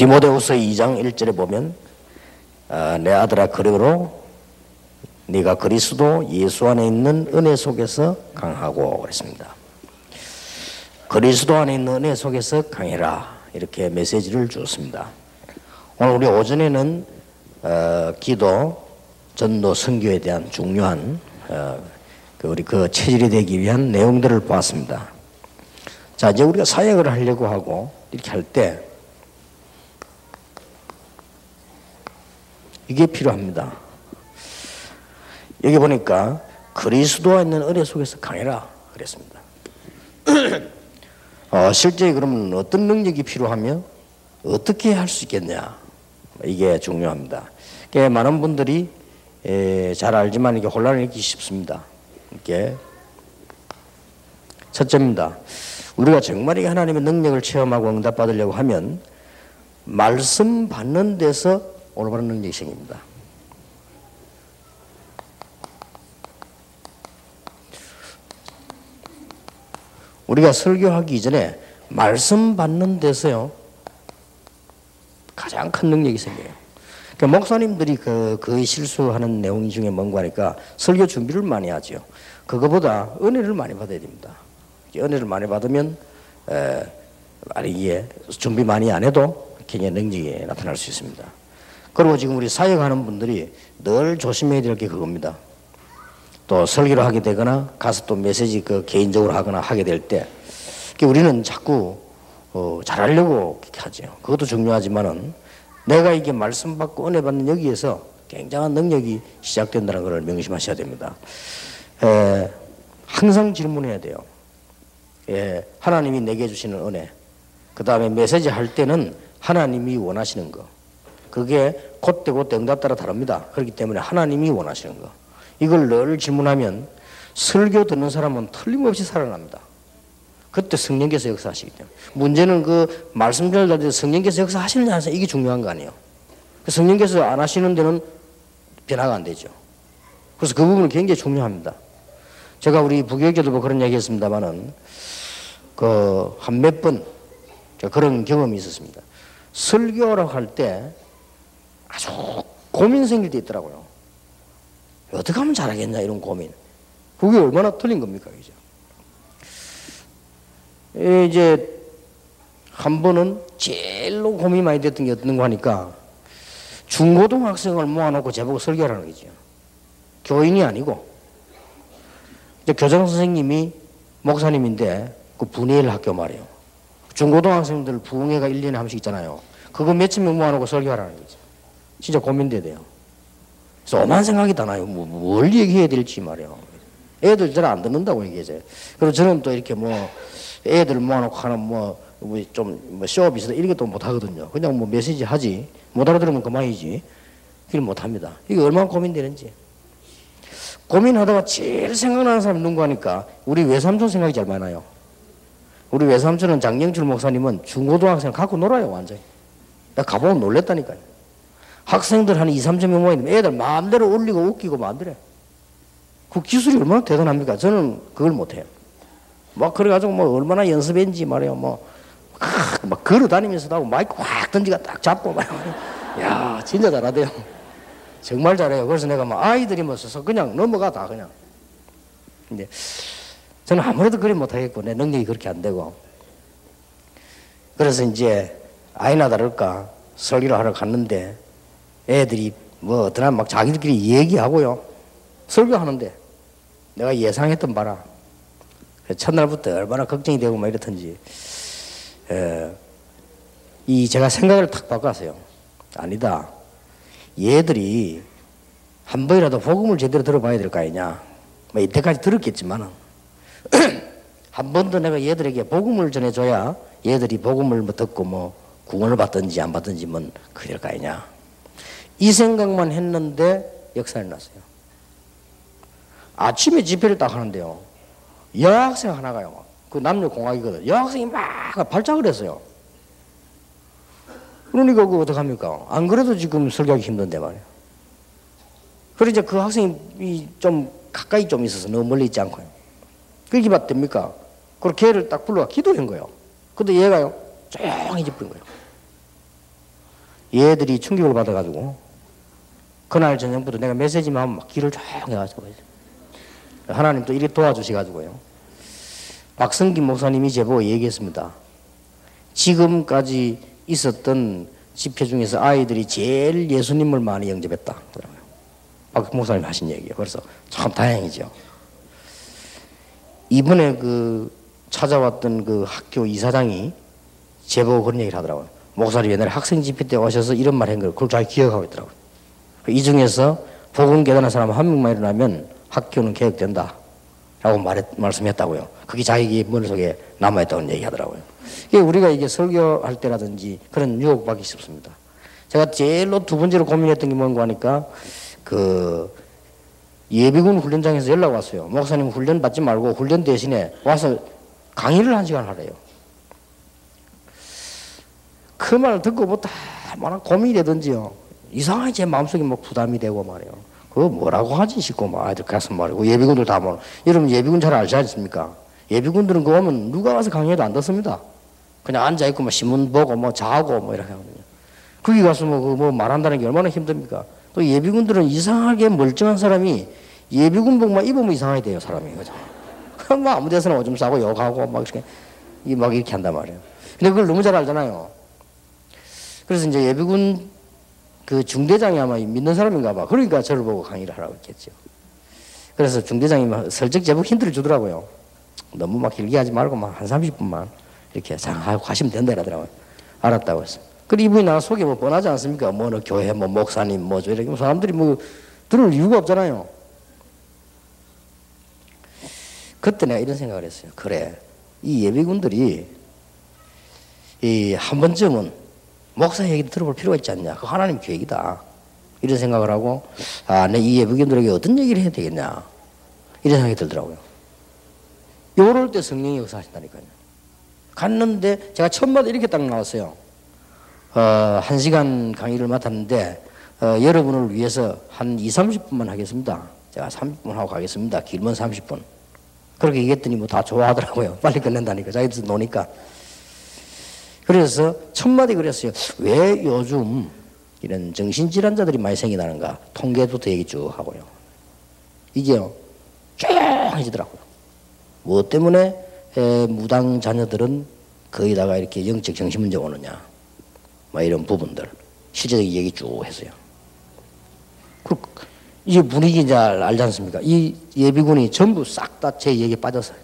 디모데후서 2장 1절에 보면 내 아들아 그러므로 네가 그리스도 예수 안에 있는 은혜 속에서 강하고 그랬습니다. 그리스도 안에 있는 은혜 속에서 강해라 이렇게 메시지를 주었습니다. 오늘 우리 오전에는 기도, 전도, 선교에 대한 중요한 우리 그 체질이 되기 위한 내용들을 보았습니다. 자, 이제 우리가 사역을 하려고 하고 이렇게 할 때 이게 필요합니다. 여기 보니까 그리스도와 있는 은혜 속에서 강해라 그랬습니다. 실제 그러면 어떤 능력이 필요하며 어떻게 할 수 있겠냐 이게 중요합니다. 많은 분들이 잘 알지만 이게 혼란을 일으키기 쉽습니다. 이게 첫째입니다. 우리가 정말 이 하나님의 능력을 체험하고 응답받으려고 하면 말씀 받는 데서 올바른 능력이 생깁니다. 우리가 설교하기 이전에 말씀 받는 데서요 가장 큰 능력이 생겨요. 그러니까 목사님들이 거의 실수하는 내용 중에 뭔가 하니까 설교 준비를 많이 하죠. 그거보다 은혜를 많이 받아야 됩니다. 은혜를 많이 받으면 이게 준비 많이 안 해도 굉장히 능력이 나타날 수 있습니다. 그리고 지금 우리 사역하는 분들이 늘 조심해야 될 게 그겁니다. 또 설교를 하게 되거나 가서 또 메시지 개인적으로 하거나 하게 될 때 우리는 자꾸 잘하려고 하죠. 그것도 중요하지만은 내가 이게 말씀 받고 은혜 받는 여기에서 굉장한 능력이 시작된다는 것을 명심하셔야 됩니다. 항상 질문해야 돼요. 하나님이 내게 주시는 은혜, 그 다음에 메시지 할 때는 하나님이 원하시는 거, 그게 그때 응답 따라 다릅니다. 그렇기 때문에 하나님이 원하시는 거, 이걸 늘 질문하면 설교 듣는 사람은 틀림없이 살아납니다. 그때 성령께서 역사하시기 때문에. 문제는 그 말씀 전할 때 성령께서 역사하시느냐 안 하시느냐 이게 중요한 거 아니에요. 성령께서 안 하시는 데는 변화가 안 되죠. 그래서 그 부분은 굉장히 중요합니다. 제가 우리 부교육자도 뭐 그런 얘기 했습니다만은 한 몇 번 그런 경험이 있었습니다. 설교라고 할 때 아주 고민 생길 때 있더라고요. 어떻게 하면 잘하겠냐 이런 고민. 그게 얼마나 틀린 겁니까 이제. 이제 한 번은 제일로 고민이 많이 됐던 게 어떤 거 하니까 중고등학생을 모아놓고 제보고 설교하라는 거죠. 교인이 아니고 이제 교장 선생님이 목사님인데 그 분해일 학교 말이에요. 중고등학생들 부흥회가 1년에 한 번씩 있잖아요. 그거 몇천 명 모아놓고 설교하라는 거죠. 진짜 고민돼야 돼요. 그래서 오만 생각이 다 나요. 뭘 얘기해야 될지 말이에요. 애들 잘 안 듣는다고 얘기해요. 그리고 저는 또 이렇게 애들 모아놓고 하는 쇼 비슷한 이런 것도 못 하거든요. 그냥 메시지 하지. 못 알아들으면 그만이지. 그걸 못 합니다. 이게 얼마나 고민되는지. 고민하다가 제일 생각나는 사람이 누구 하니까 우리 외삼촌 생각이 잘 많아요. 우리 외삼촌은 장영출 목사님은 중고등학생 갖고 놀아요, 완전히. 내가 가보면 놀랬다니까요. 학생들 한 2, 3천 명 모이면 애들 마음대로 울리고 웃기고 마음대로. 그 기술이 얼마나 대단합니까? 저는 그걸 못해요. 그래가지고 얼마나 연습했는지 말이에요. 막 걸어 다니면서도 하고 마이크 확 던지가 딱 잡고 야, 진짜 잘하대요. 정말 잘해요. 그래서 내가 아이들이 써서 그냥 넘어가 다 그냥. 근데 저는 아무래도 그래 못하겠고 내 능력이 그렇게 안 되고. 그래서 이제 아이나 다를까 설교를 하러 갔는데 애들이 어떠나 막 자기들끼리 얘기하고요. 설교하는데 내가 예상했던 바라. 첫날부터 얼마나 걱정이 되고 막 이렇던지. 제가 생각을 탁 바꿨어요. 아니다. 얘들이 한 번이라도 복음을 제대로 들어봐야 될 거 아니냐. 이때까지 들었겠지만은 한 번 더 내가 얘들에게 복음을 전해줘야 얘들이 복음을 듣고 구원을 받든지 안 받든지 그게 될 거 아니냐. 이 생각만 했는데 역사를 났어요. 아침에 집회를 딱 하는데요. 여학생 하나가요. 그 남녀 공학이거든. 여학생이 막 발작을 했어요. 그러니까 그거 어떡합니까? 안 그래도 지금 설교하기 힘든데 말이에요. 그래서 이제 그 학생이 좀 가까이 좀 있어서 너무 멀리 있지 않고요. 그렇게 봐도 됩니까? 그리고 걔를 딱 불러가 기도한 거예요. 근데 얘가요, 조용히 집은 거예요. 얘들이 충격을 받아가지고 그날 저녁부터 내가 메시지만 하면 막 길을 쫙 해가지고 하나님 또 이렇게 도와주셔가지고요. 박성기 목사님이 제보고 얘기했습니다. 지금까지 있었던 집회 중에서 아이들이 제일 예수님을 많이 영접했다. 박 목사님 하신 얘기예요. 그래서 참 다행이죠. 이번에 그 찾아왔던 그 학교 이사장이 제보고 그런 얘기를 하더라고요. 목사님 옛날에 학생 집회 때 오셔서 이런 말 한 걸 그걸 잘 기억하고 있더라고요. 이 중에서 복음 깨달은 사람 한 명만 일어나면 학교는 개혁된다 라고 말씀했다고요. 그게 자기 머릿속에 남아있다고 얘기 하더라고요. 이게 우리가 이게 설교할 때라든지 그런 유혹받기 쉽습니다. 제가 제일로 두 번째로 고민했던 게 뭔가 하니까 그 예비군 훈련장에서 연락 왔어요. 목사님 훈련 받지 말고 훈련 대신에 와서 강의를 1시간 하래요. 그 말 듣고 뭐 다 뭐나 고민이 되든지요. 이상하게 제 마음속에 뭐 부담이 되고 말이에요. 그거 뭐라고 하지 싶고 막 아이들 가슴 말이고 예비군들 다 뭐 여러분 예비군 잘 알지 않습니까? 예비군들은 그거 오면 누가 와서 강의해도 안 듣습니다. 그냥 앉아 있고 뭐 신문 보고 뭐 자고 뭐 이렇게 하거든요. 거기 가서 뭐 말한다는 게 얼마나 힘듭니까? 또 예비군들은 이상하게 멀쩡한 사람이 예비군복만 입으면 이상하게 돼요, 사람이. 그죠? 뭐 아무 데서나 오줌 싸고 욕하고 막 이렇게 한단 말이에요. 근데 그걸 너무 잘 알잖아요. 그래서 이제 예비군 그 중대장이 아마 믿는 사람인가 봐. 그러니까 저를 보고 강의를 하라고 했겠죠. 그래서 중대장이 슬쩍 제법 힌트를 주더라고요. 너무 막 길게 하지 말고 막 한 30분만 이렇게 하고 가시면 된다 이러더라고요. 알았다고 했어요. 그리고 이분이 나 속에 뭐 뻔하지 않습니까? 뭐 교회 뭐 목사님 뭐죠 이렇게 사람들이 뭐 들을 이유가 없잖아요. 그때 내가 이런 생각을 했어요. 그래, 이 예비군들이 이 한 번쯤은 목사 얘기도 들어볼 필요가 있지 않냐. 그 하나님 계획이다. 이런 생각을 하고 내 이 예비군들에게 어떤 얘기를 해야 되겠냐. 이런 생각이 들더라고요. 요럴 때 성령이 역사하신다니까요. 갔는데 제가 첫마디 이렇게 딱 나왔어요. 1시간 강의를 맡았는데 여러분을 위해서 한 20-30분만 하겠습니다. 제가 30분 하고 가겠습니다. 길면 30분. 그렇게 얘기했더니 뭐 다 좋아하더라고요. 빨리 끝낸다니까. 자기들 노니까. 그래서 첫마디 그랬어요. 왜 요즘 이런 정신질환자들이 많이 생기나는가. 통계부터 얘기 쭉 하고요. 이게요. 쫙해지더라고요. 무엇 때문에 무당 자녀들은 거기다가 이렇게 영적 정신문제가 오느냐. 뭐 이런 부분들. 실제적인 얘기 쭉 했어요. 이제 분위기 잘 알지 않습니까? 이 예비군이 전부 싹 다 제 얘기에 빠졌어요.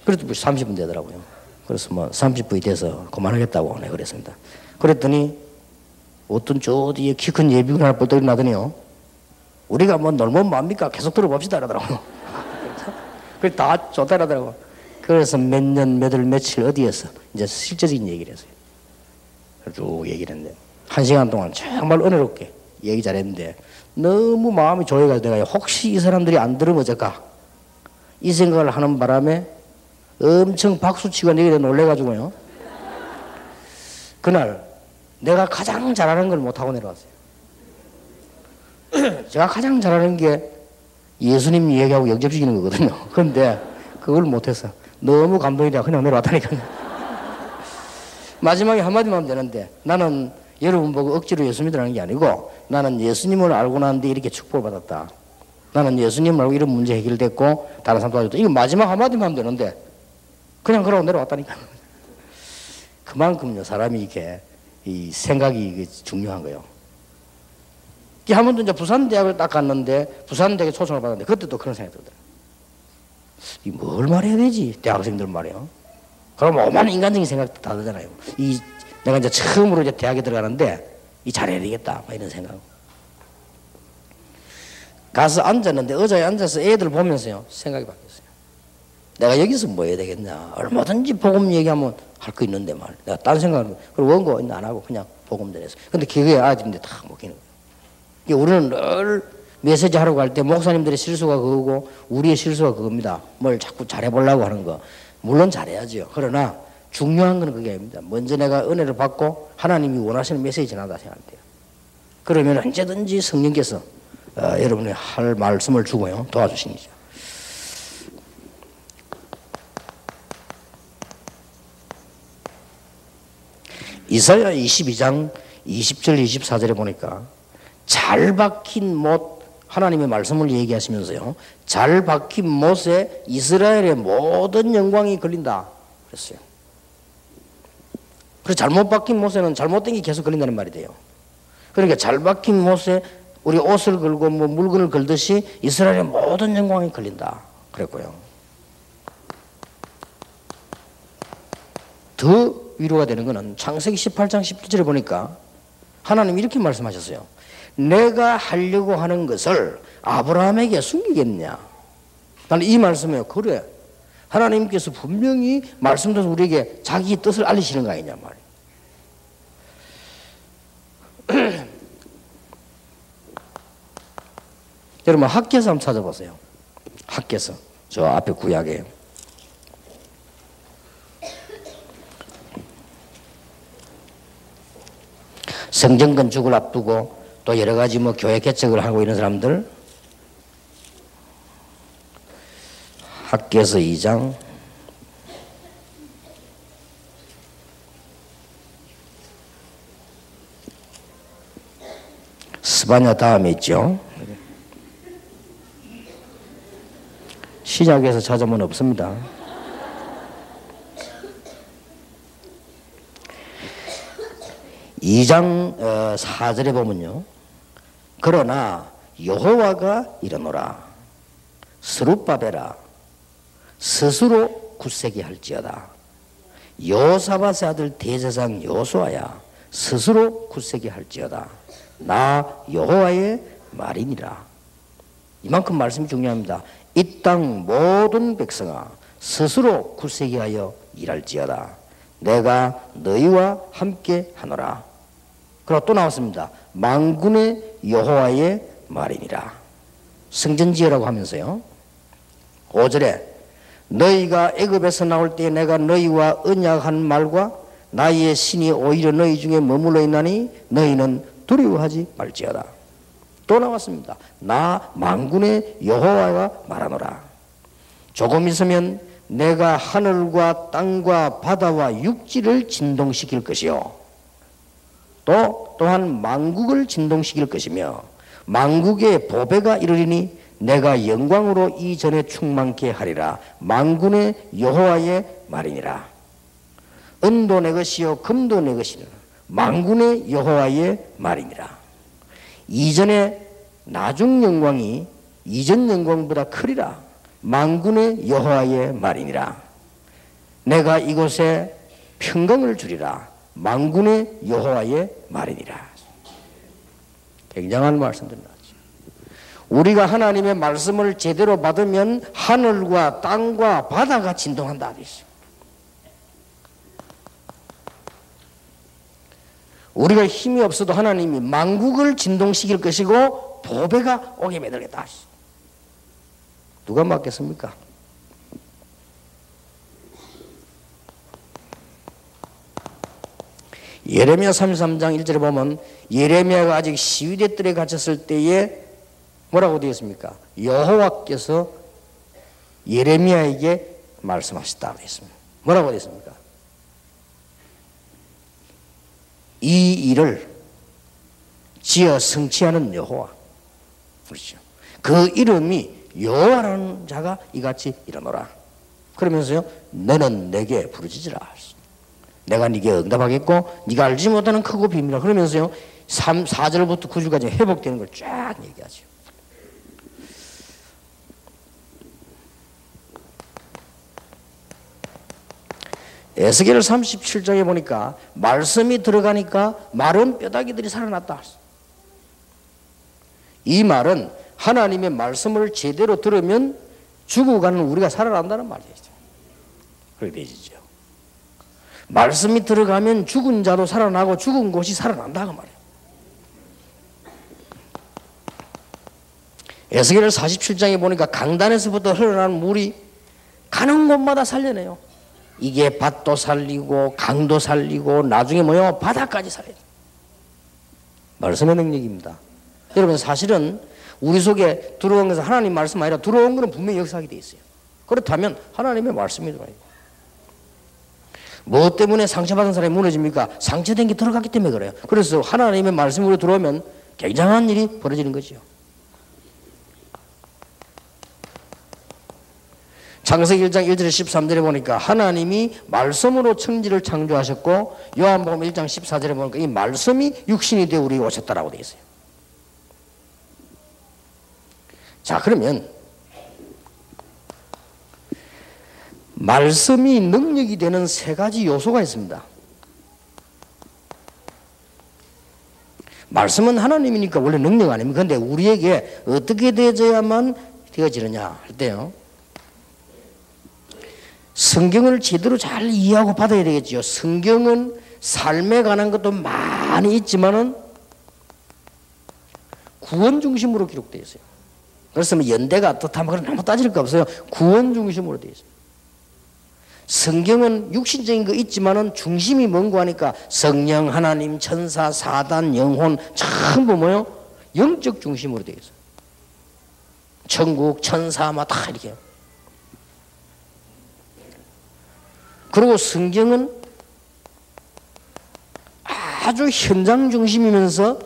그래도 30분 되더라고요. 그래서 뭐 30분이 돼서 그만하겠다고 내가 그랬습니다. 그랬더니 어떤 저 뒤에 키 큰 예비군 하나 뻘떡이 나더니요. 우리가 뭐 놀면 뭐합니까? 계속 들어봅시다 이러더라고요. 그래서 다 좋다 이러더라고요. 그래서 몇 년, 몇 월, 며칠 어디에서 이제 실제적인 얘기를 했어요. 쭉 얘기를 했는데 1시간 동안 정말 은혜롭게 얘기 잘했는데 너무 마음이 조여가지고 내가 혹시 이 사람들이 안 들으면 어쩔까 이 생각을 하는 바람에 엄청 박수치고 내게 놀래가지고요. 그날 내가 가장 잘하는 걸 못하고 내려왔어요. 제가 가장 잘하는 게 예수님 얘기하고 영접시키는 거거든요. 그런데 그걸 못해서 너무 감동이 돼서 그냥 내려왔다니까요. 마지막에 한마디만 하면 되는데 나는 여러분 보고 억지로 예수 믿으라는 게 아니고 나는 예수님을 알고 나는데 이렇게 축복을 받았다. 나는 예수님을 알고 이런 문제 해결됐고 다른 사람 도와줬다. 이거 마지막 한마디만 하면 되는데 그냥 그러고 내려왔다니까. 그만큼요 사람이 이렇게 이 생각이 중요한 거예요. 한 번도 이제 부산대학을 딱 갔는데 부산대학에 초청을 받았는데 그때도 그런 생각이 들더라고요. 이 뭘 말해야 되지 대학생들 말이에요. 그럼 오만 인간적인 생각도 다 들잖아요. 내가 이제 처음으로 이제 대학에 들어가는데 잘해야 되겠다 이런 생각. 가서 앉았는데 의자에 앉아서 애들 보면서요 생각이 바뀌었어요. 내가 여기서 뭐 해야 되겠냐. 얼마든지 복음 얘기하면 할 거 있는데 말. 내가 딴 생각을 그리고 원고 안 하고 그냥 복음들 했어요. 근데 그게 아이들인데 다 먹히는 거예요. 우리는 늘 메시지 하러 갈 때 목사님들의 실수가 그거고 우리의 실수가 그겁니다. 뭘 자꾸 잘해보려고 하는 거. 물론 잘해야죠. 그러나 중요한 건 그게 아닙니다. 먼저 내가 은혜를 받고 하나님이 원하시는 메시지 전하다 생각해요. 그러면 언제든지 성령께서 여러분이 할 말씀을 주고요 도와주시니죠. 이사야 22장 20절 24절에 보니까 잘 박힌 못, 하나님의 말씀을 얘기하시면서요, 잘 박힌 못에 이스라엘의 모든 영광이 걸린다 그랬어요. 그래서 잘못 박힌 못에는 잘못된 게 계속 걸린다는 말이 돼요. 그러니까 잘 박힌 못에 우리 옷을 걸고 뭐 물건을 걸듯이 이스라엘의 모든 영광이 걸린다 그랬고요. 더 위로가 되는 것은 창세기 18장 17절에 보니까 하나님이 이렇게 말씀하셨어요. 내가 하려고 하는 것을 아브라함에게 숨기겠냐. 나는 이 말씀이에요. 그래, 하나님께서 분명히 말씀드려서 우리에게 자기 뜻을 알리시는 거 아니냐 말이에요. 여러분 학개서 한번 찾아보세요. 학개서 저 앞에 구약에 성전 건축을 앞두고 또 여러 가지 뭐 교회 개척을 하고 이런 사람들, 학개서 2장 스바냐 다음에 있죠. 시작해서 찾아보면 없습니다. 이 장 4절에 보면요, 그러나 여호와가 이르노라 스룹바벨아 스스로 굳세게 할지어다. 여호사밧의 아들 대제사장 여호수아야 스스로 굳세게 할지어다. 나 여호와의 말이니라. 이만큼 말씀이 중요합니다. 이 땅 모든 백성아 스스로 굳세게 하여 일할지어다. 내가 너희와 함께 하노라. 그리고 또 나왔습니다. 만군의 여호와의 말이니라. 성전지으라고 하면서요, 5절에 너희가 애굽에서 나올 때 내가 너희와 언약한 말과 나의 신이 오히려 너희 중에 머물러 있나니 너희는 두려워하지 말지어다. 또 나왔습니다. 나 만군의 여호와가 말하노라. 조금 있으면 내가 하늘과 땅과 바다와 육지를 진동시킬 것이요 또한 만국을 진동시킬 것이며 만국의 보배가 이르리니 내가 영광으로 이전에 충만케 하리라. 만군의 여호와의 말이니라. 은도 내 것이요 금도 내 것이니라. 만군의 여호와의 말이니라. 이전에 나중 영광이 이전 영광보다 크리라. 만군의 여호와의 말이니라. 내가 이곳에 평강을 주리라. 만군의 여호와의 말이니라. 굉장한 말씀들입니다. 우리가 하나님의 말씀을 제대로 받으면 하늘과 땅과 바다가 진동한다. 우리가 힘이 없어도 하나님이 만국을 진동시킬 것이고 보배가 옥에 매달렸다. 누가 맞겠습니까? 예레미야 33장 1절에 보면 예레미야가 아직 시위대 뜰에 갇혔을 때에 뭐라고 되어 있습니까? 여호와께서 예레미야에게 말씀하셨다 되어 있습니다. 뭐라고 되어 있습니까? 이 일을 지어 성취하는 여호와, 그렇죠. 그 이름이 여호와라는 자가 이같이 일어나라. 그러면서요, 너는 내게 부르짖으라. 내가 네게 응답하겠고 네가 알지 못하는 크고 비밀이라. 그러면서요 4절부터 9절까지 회복되는 걸 쫙 얘기하죠. 에스겔 37장에 보니까 말씀이 들어가니까 마른 뼈다귀들이 살아났다. 이 말은 하나님의 말씀을 제대로 들으면 죽어가는 우리가 살아난다는 말이죠. 그렇게 되죠. 말씀이 들어가면 죽은 자도 살아나고 죽은 곳이 살아난다고 말이에요. 에스겔 47장에 보니까 강단에서부터 흘러나는 물이 가는 곳마다 살려내요. 이게 밭도 살리고 강도 살리고 나중에 뭐요? 바다까지 살려요. 말씀의 능력입니다. 여러분 사실은 우리 속에 들어온 것은 하나님 말씀 아니라 들어온 것은 분명히 역사하게 돼 있어요. 그렇다면 하나님의 말씀이 들어와요. 뭐 때문에 상처받은 사람이 무너집니까? 상처된 게 들어갔기 때문에 그래요. 그래서 하나님의 말씀으로 들어오면 굉장한 일이 벌어지는 거죠. 창세기 1장 1절 13절에 보니까 하나님이 말씀으로 천지를 창조하셨고, 요한복음 1장 14절에 보니까 이 말씀이 육신이 되어 우리에게 오셨다라고 되어 있어요. 자, 그러면 말씀이 능력이 되는 세 가지 요소가 있습니다. 말씀은 하나님이니까 원래 능력 아닙니까? 그런데 우리에게 어떻게 되어야만 되어지느냐 할 때요, 성경을 제대로 잘 이해하고 받아야 되겠죠. 성경은 삶에 관한 것도 많이 있지만은 구원 중심으로 기록되어 있어요. 그래서 뭐 연대가 어떻다 그런 아무 따질 거 없어요. 구원 중심으로 되어 있어요. 성경은 육신적인 거 있지만은 중심이 뭔고 하니까 성령, 하나님, 천사, 사단, 영혼 전부 뭐요? 영적 중심으로 되어 있어요. 천국, 천사 막 다 이렇게. 그리고 성경은 아주 현장 중심이면서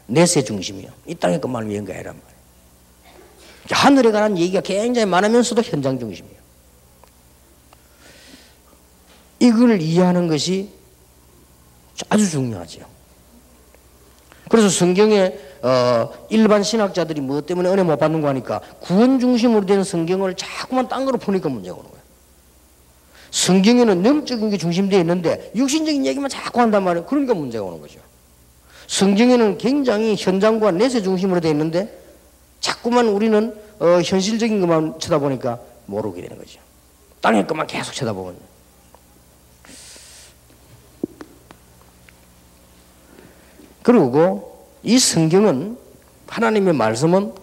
내세 중심이요. 이 땅의 것만 위한 게 아니란 말이에요. 하늘에 관한 얘기가 굉장히 많으면서도 현장 중심이에요. 이걸 이해하는 것이 아주 중요하죠. 그래서 성경에 일반 신학자들이 뭐 때문에 은혜 못 받는 거 하니까 구원 중심으로 된 성경을 자꾸만 딴 거로 보니까 문제가 오는 거예요. 성경에는 영적인 게 중심되어 있는데 육신적인 얘기만 자꾸 한단 말이에요. 그러니까 문제가 오는 거죠. 성경에는 굉장히 현장과 내세 중심으로 되어 있는데 자꾸만 우리는 현실적인 것만 쳐다보니까 모르게 되는 거죠. 땅의 것만 계속 쳐다보면. 그리고 이 성경은, 하나님의 말씀은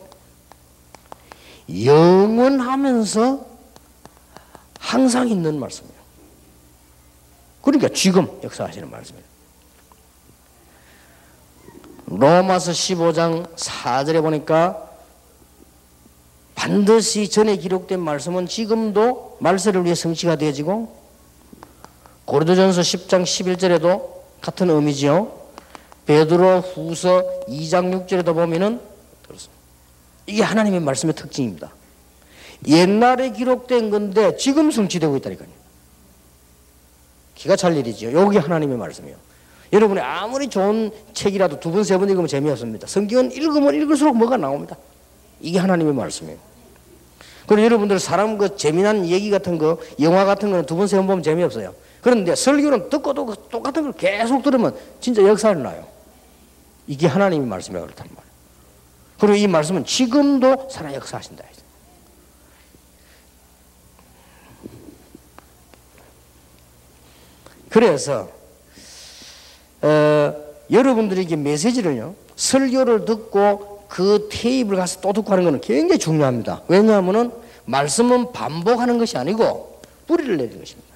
영원하면서 항상 있는 말씀이에요. 그러니까 지금 역사하시는 말씀이에요. 로마서 15장 4절에 보니까 반드시 전에 기록된 말씀은 지금도 말세를 위해 성취가 되어지고, 고린도전서 10장 11절에도 같은 의미지요. 베드로 후서 2장 6절에도 보면은 이게 하나님의 말씀의 특징입니다. 옛날에 기록된 건데 지금 성취되고 있다니까요. 기가 찰 일이죠. 여기 하나님의 말씀이에요. 여러분이 아무리 좋은 책이라도 두 번, 세 번 읽으면 재미없습니다. 성경은 읽으면 읽을수록 뭐가 나옵니다. 이게 하나님의 말씀이에요. 그리고 여러분들 사람 그 재미난 얘기 같은 거, 영화 같은 거는 두 번, 세 번 보면 재미없어요. 그런데 설교는 듣고도 똑같은 걸 계속 들으면 진짜 역사를 나요. 이게 하나님의 말씀이라고 그렇단 말이에요. 그리고 이 말씀은 지금도 살아 역사하신다. 그래서 여러분들에게 메시지를요, 설교를 듣고 그 테이프를 가서 또 듣고 하는 것은 굉장히 중요합니다. 왜냐하면 말씀은 반복하는 것이 아니고 뿌리를 내리는 것입니다.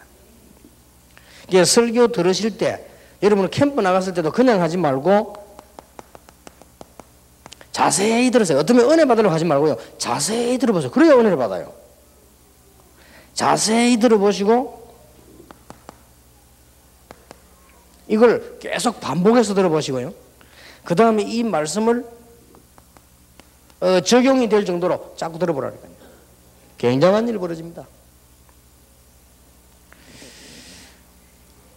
설교 들으실 때 여러분 캠프 나갔을 때도 그냥 하지 말고 자세히 들으세요. 어쩌면 은혜 받으려고 하지 말고요, 자세히 들어보세요. 그래야 은혜를 받아요. 자세히 들어보시고 이걸 계속 반복해서 들어보시고요, 그 다음에 이 말씀을 적용이 될 정도로 자꾸 들어보라니까요. 굉장한 일이 벌어집니다.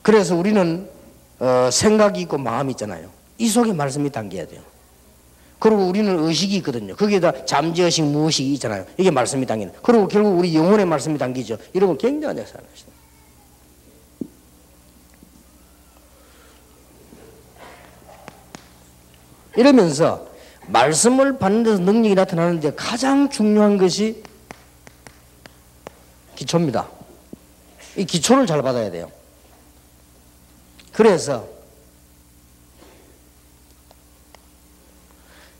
그래서 우리는 생각이 있고 마음이 있잖아요. 이 속에 말씀이 담겨야 돼요. 그리고 우리는 의식이 있거든요. 거기에다 잠재의식, 무의식이 있잖아요. 이게 말씀이 담기는. 그리고 결국 우리 영혼의 말씀이 담기죠. 이런 건 굉장한 역사를 하시죠. 이러면서 말씀을 받는 데서 능력이 나타나는데 가장 중요한 것이 기초입니다. 이 기초를 잘 받아야 돼요. 그래서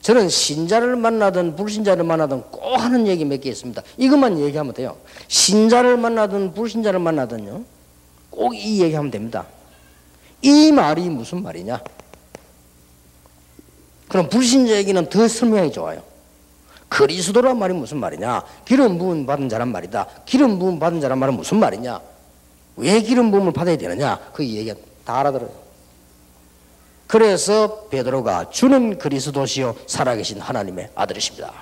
저는 신자를 만나든 불신자를 만나든 꼭 하는 얘기 몇 개 있습니다. 이것만 얘기하면 돼요. 신자를 만나든 불신자를 만나든요, 꼭 이 얘기하면 됩니다. 이 말이 무슨 말이냐? 그럼 불신자에게는 더 설명하기 좋아요. 그 그리스도란 말이 무슨 말이냐? 기름 부음 받은 자란 말이다. 기름 부음 받은 자란 말은 무슨 말이냐? 왜 기름 부음을 받아야 되느냐? 그 얘기가 다 알아들어요. 그래서 베드로가 주는 그리스도시요 살아계신 하나님의 아들이십니다.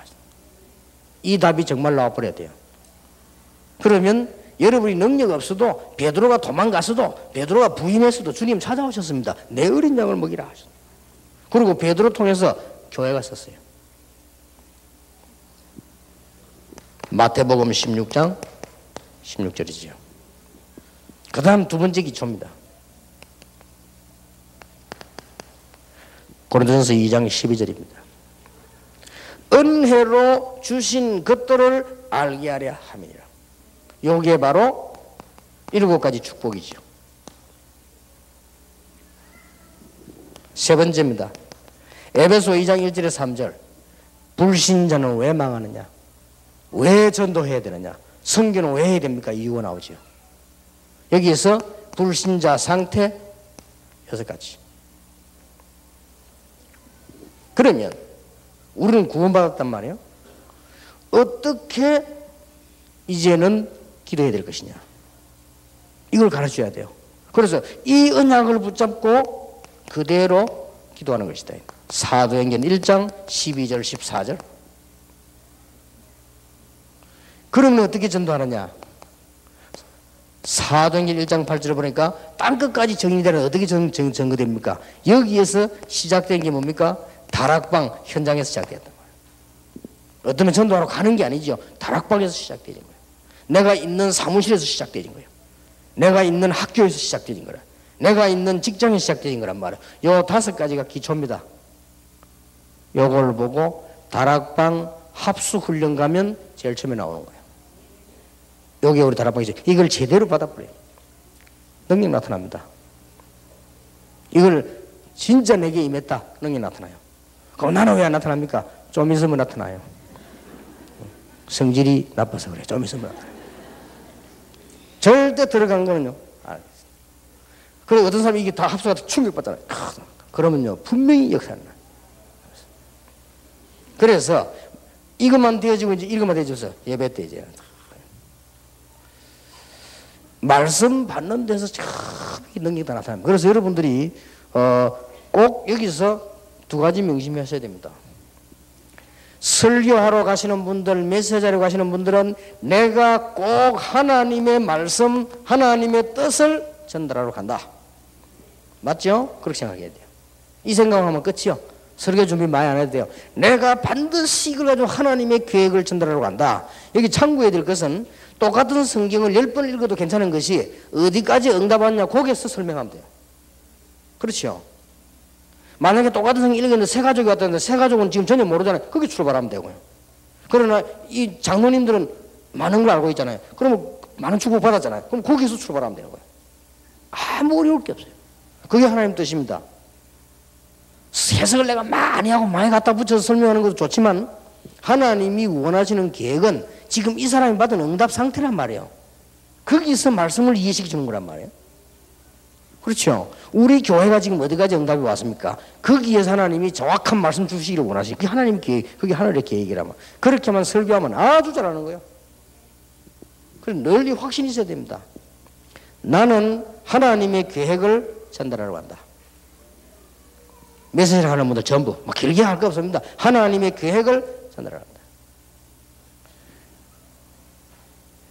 이 답이 정말 나와버려야 돼요. 그러면 여러분이 능력 없어도 베드로가 도망갔어도 베드로가 부인했어도 주님 찾아오셨습니다. 내 어린 양을 먹이라 하셨습니다. 그리고 베드로 통해서 교회가 썼어요. 마태복음 16장 16절이죠. 그 다음 두 번째 기초입니다. 고린도전서 2장 12절입니다. 은혜로 주신 것들을 알게 하려 함이니라. 요게 바로 7가지 축복이죠. 세 번째입니다. 에베소 2장 1절에 3절. 불신자는 왜 망하느냐? 왜 전도해야 되느냐? 선교는 왜 해야 됩니까? 이유가 나오죠. 여기에서 불신자 상태 6가지. 그러면 우리는 구원받았단 말이에요. 어떻게 이제는 기도해야 될 것이냐? 이걸 가르쳐야 돼요. 그래서 이 언약을 붙잡고 그대로 기도하는 것이다. 사도행전 1장 12절 14절. 그러면 어떻게 전도하느냐? 사도행전 1장 8절을 보니까 땅끝까지 정인이 되는 어떻게 증거됩니까? 여기에서 시작된 게 뭡니까? 다락방 현장에서 시작됐단 말이에요. 어쩌면 전도하러 가는 게 아니죠. 다락방에서 시작되는 거예요. 내가 있는 사무실에서 시작되는 거예요. 내가 있는 학교에서 시작되는 거라. 내가 있는 직장에서 시작되는 거란 말이에요. 요 5가지가 기초입니다. 요걸 보고 다락방 합수훈련 가면 제일 처음에 나오는 거예요. 요게 우리 다락방이죠. 이걸 제대로 받아버려요. 능력 나타납니다. 이걸 진짜 내게 임했다. 능력 나타나요. 그럼 나는 왜 안 나타납니까? 좀 있으면 나타나요. 성질이 나빠서 그래. 좀 있으면 나타나요. 절대 들어간 거는요. 그리고 어떤 사람이 이게 다 합수가 충격받잖아요. 그러면요. 분명히 역사는 나요. 그래서 이것만 되어지고 이제 이것만 되어져서 예배 때 이제 말씀 받는 데서 참 능력이 다 나타납니다. 그래서 여러분들이 꼭 여기서 2가지 명심하셔야 됩니다. 설교하러 가시는 분들, 메시지하러 가시는 분들은 내가 꼭 하나님의 말씀, 하나님의 뜻을 전달하러 간다. 맞죠? 그렇게 생각해야 돼요. 이 생각하면 끝이요. 설교 준비 많이 안 해도 돼요. 내가 반드시 이걸 가지고 하나님의 계획을 전달하러 간다. 여기 참고해야 될 것은 똑같은 성경을 10번 읽어도 괜찮은 것이 어디까지 응답하느냐 거기에서 설명하면 돼요. 그렇죠? 만약에 똑같은 성경 읽었는데 새 가족이 왔다는데 새 가족은 지금 전혀 모르잖아요. 거기 출발하면 되고요. 그러나 이 장로님들은 많은 걸 알고 있잖아요. 그러면 많은 축복 받았잖아요. 그럼 거기서 출발하면 되는 거예요. 아무 어려울 게 없어요. 그게 하나님 뜻입니다. 해석을 내가 많이 하고 많이 갖다 붙여서 설명하는 것도 좋지만 하나님이 원하시는 계획은 지금 이 사람이 받은 응답 상태란 말이에요. 거기서 말씀을 이해시켜 주는 거란 말이에요. 그렇죠? 우리 교회가 지금 어디까지 응답이 왔습니까? 거기에서 하나님이 정확한 말씀 주시기를 원하시고 그게 하나님 계획, 그게 하늘의 계획이라면 그렇게만 설교하면 아주 잘하는 거예요. 그래서 널리 확신이 있어야 됩니다. 나는 하나님의 계획을 전달하러 간다. 메시지를 하는 분들 전부 막 길게 할 거 없습니다. 하나님의 계획을 전달하러 간다.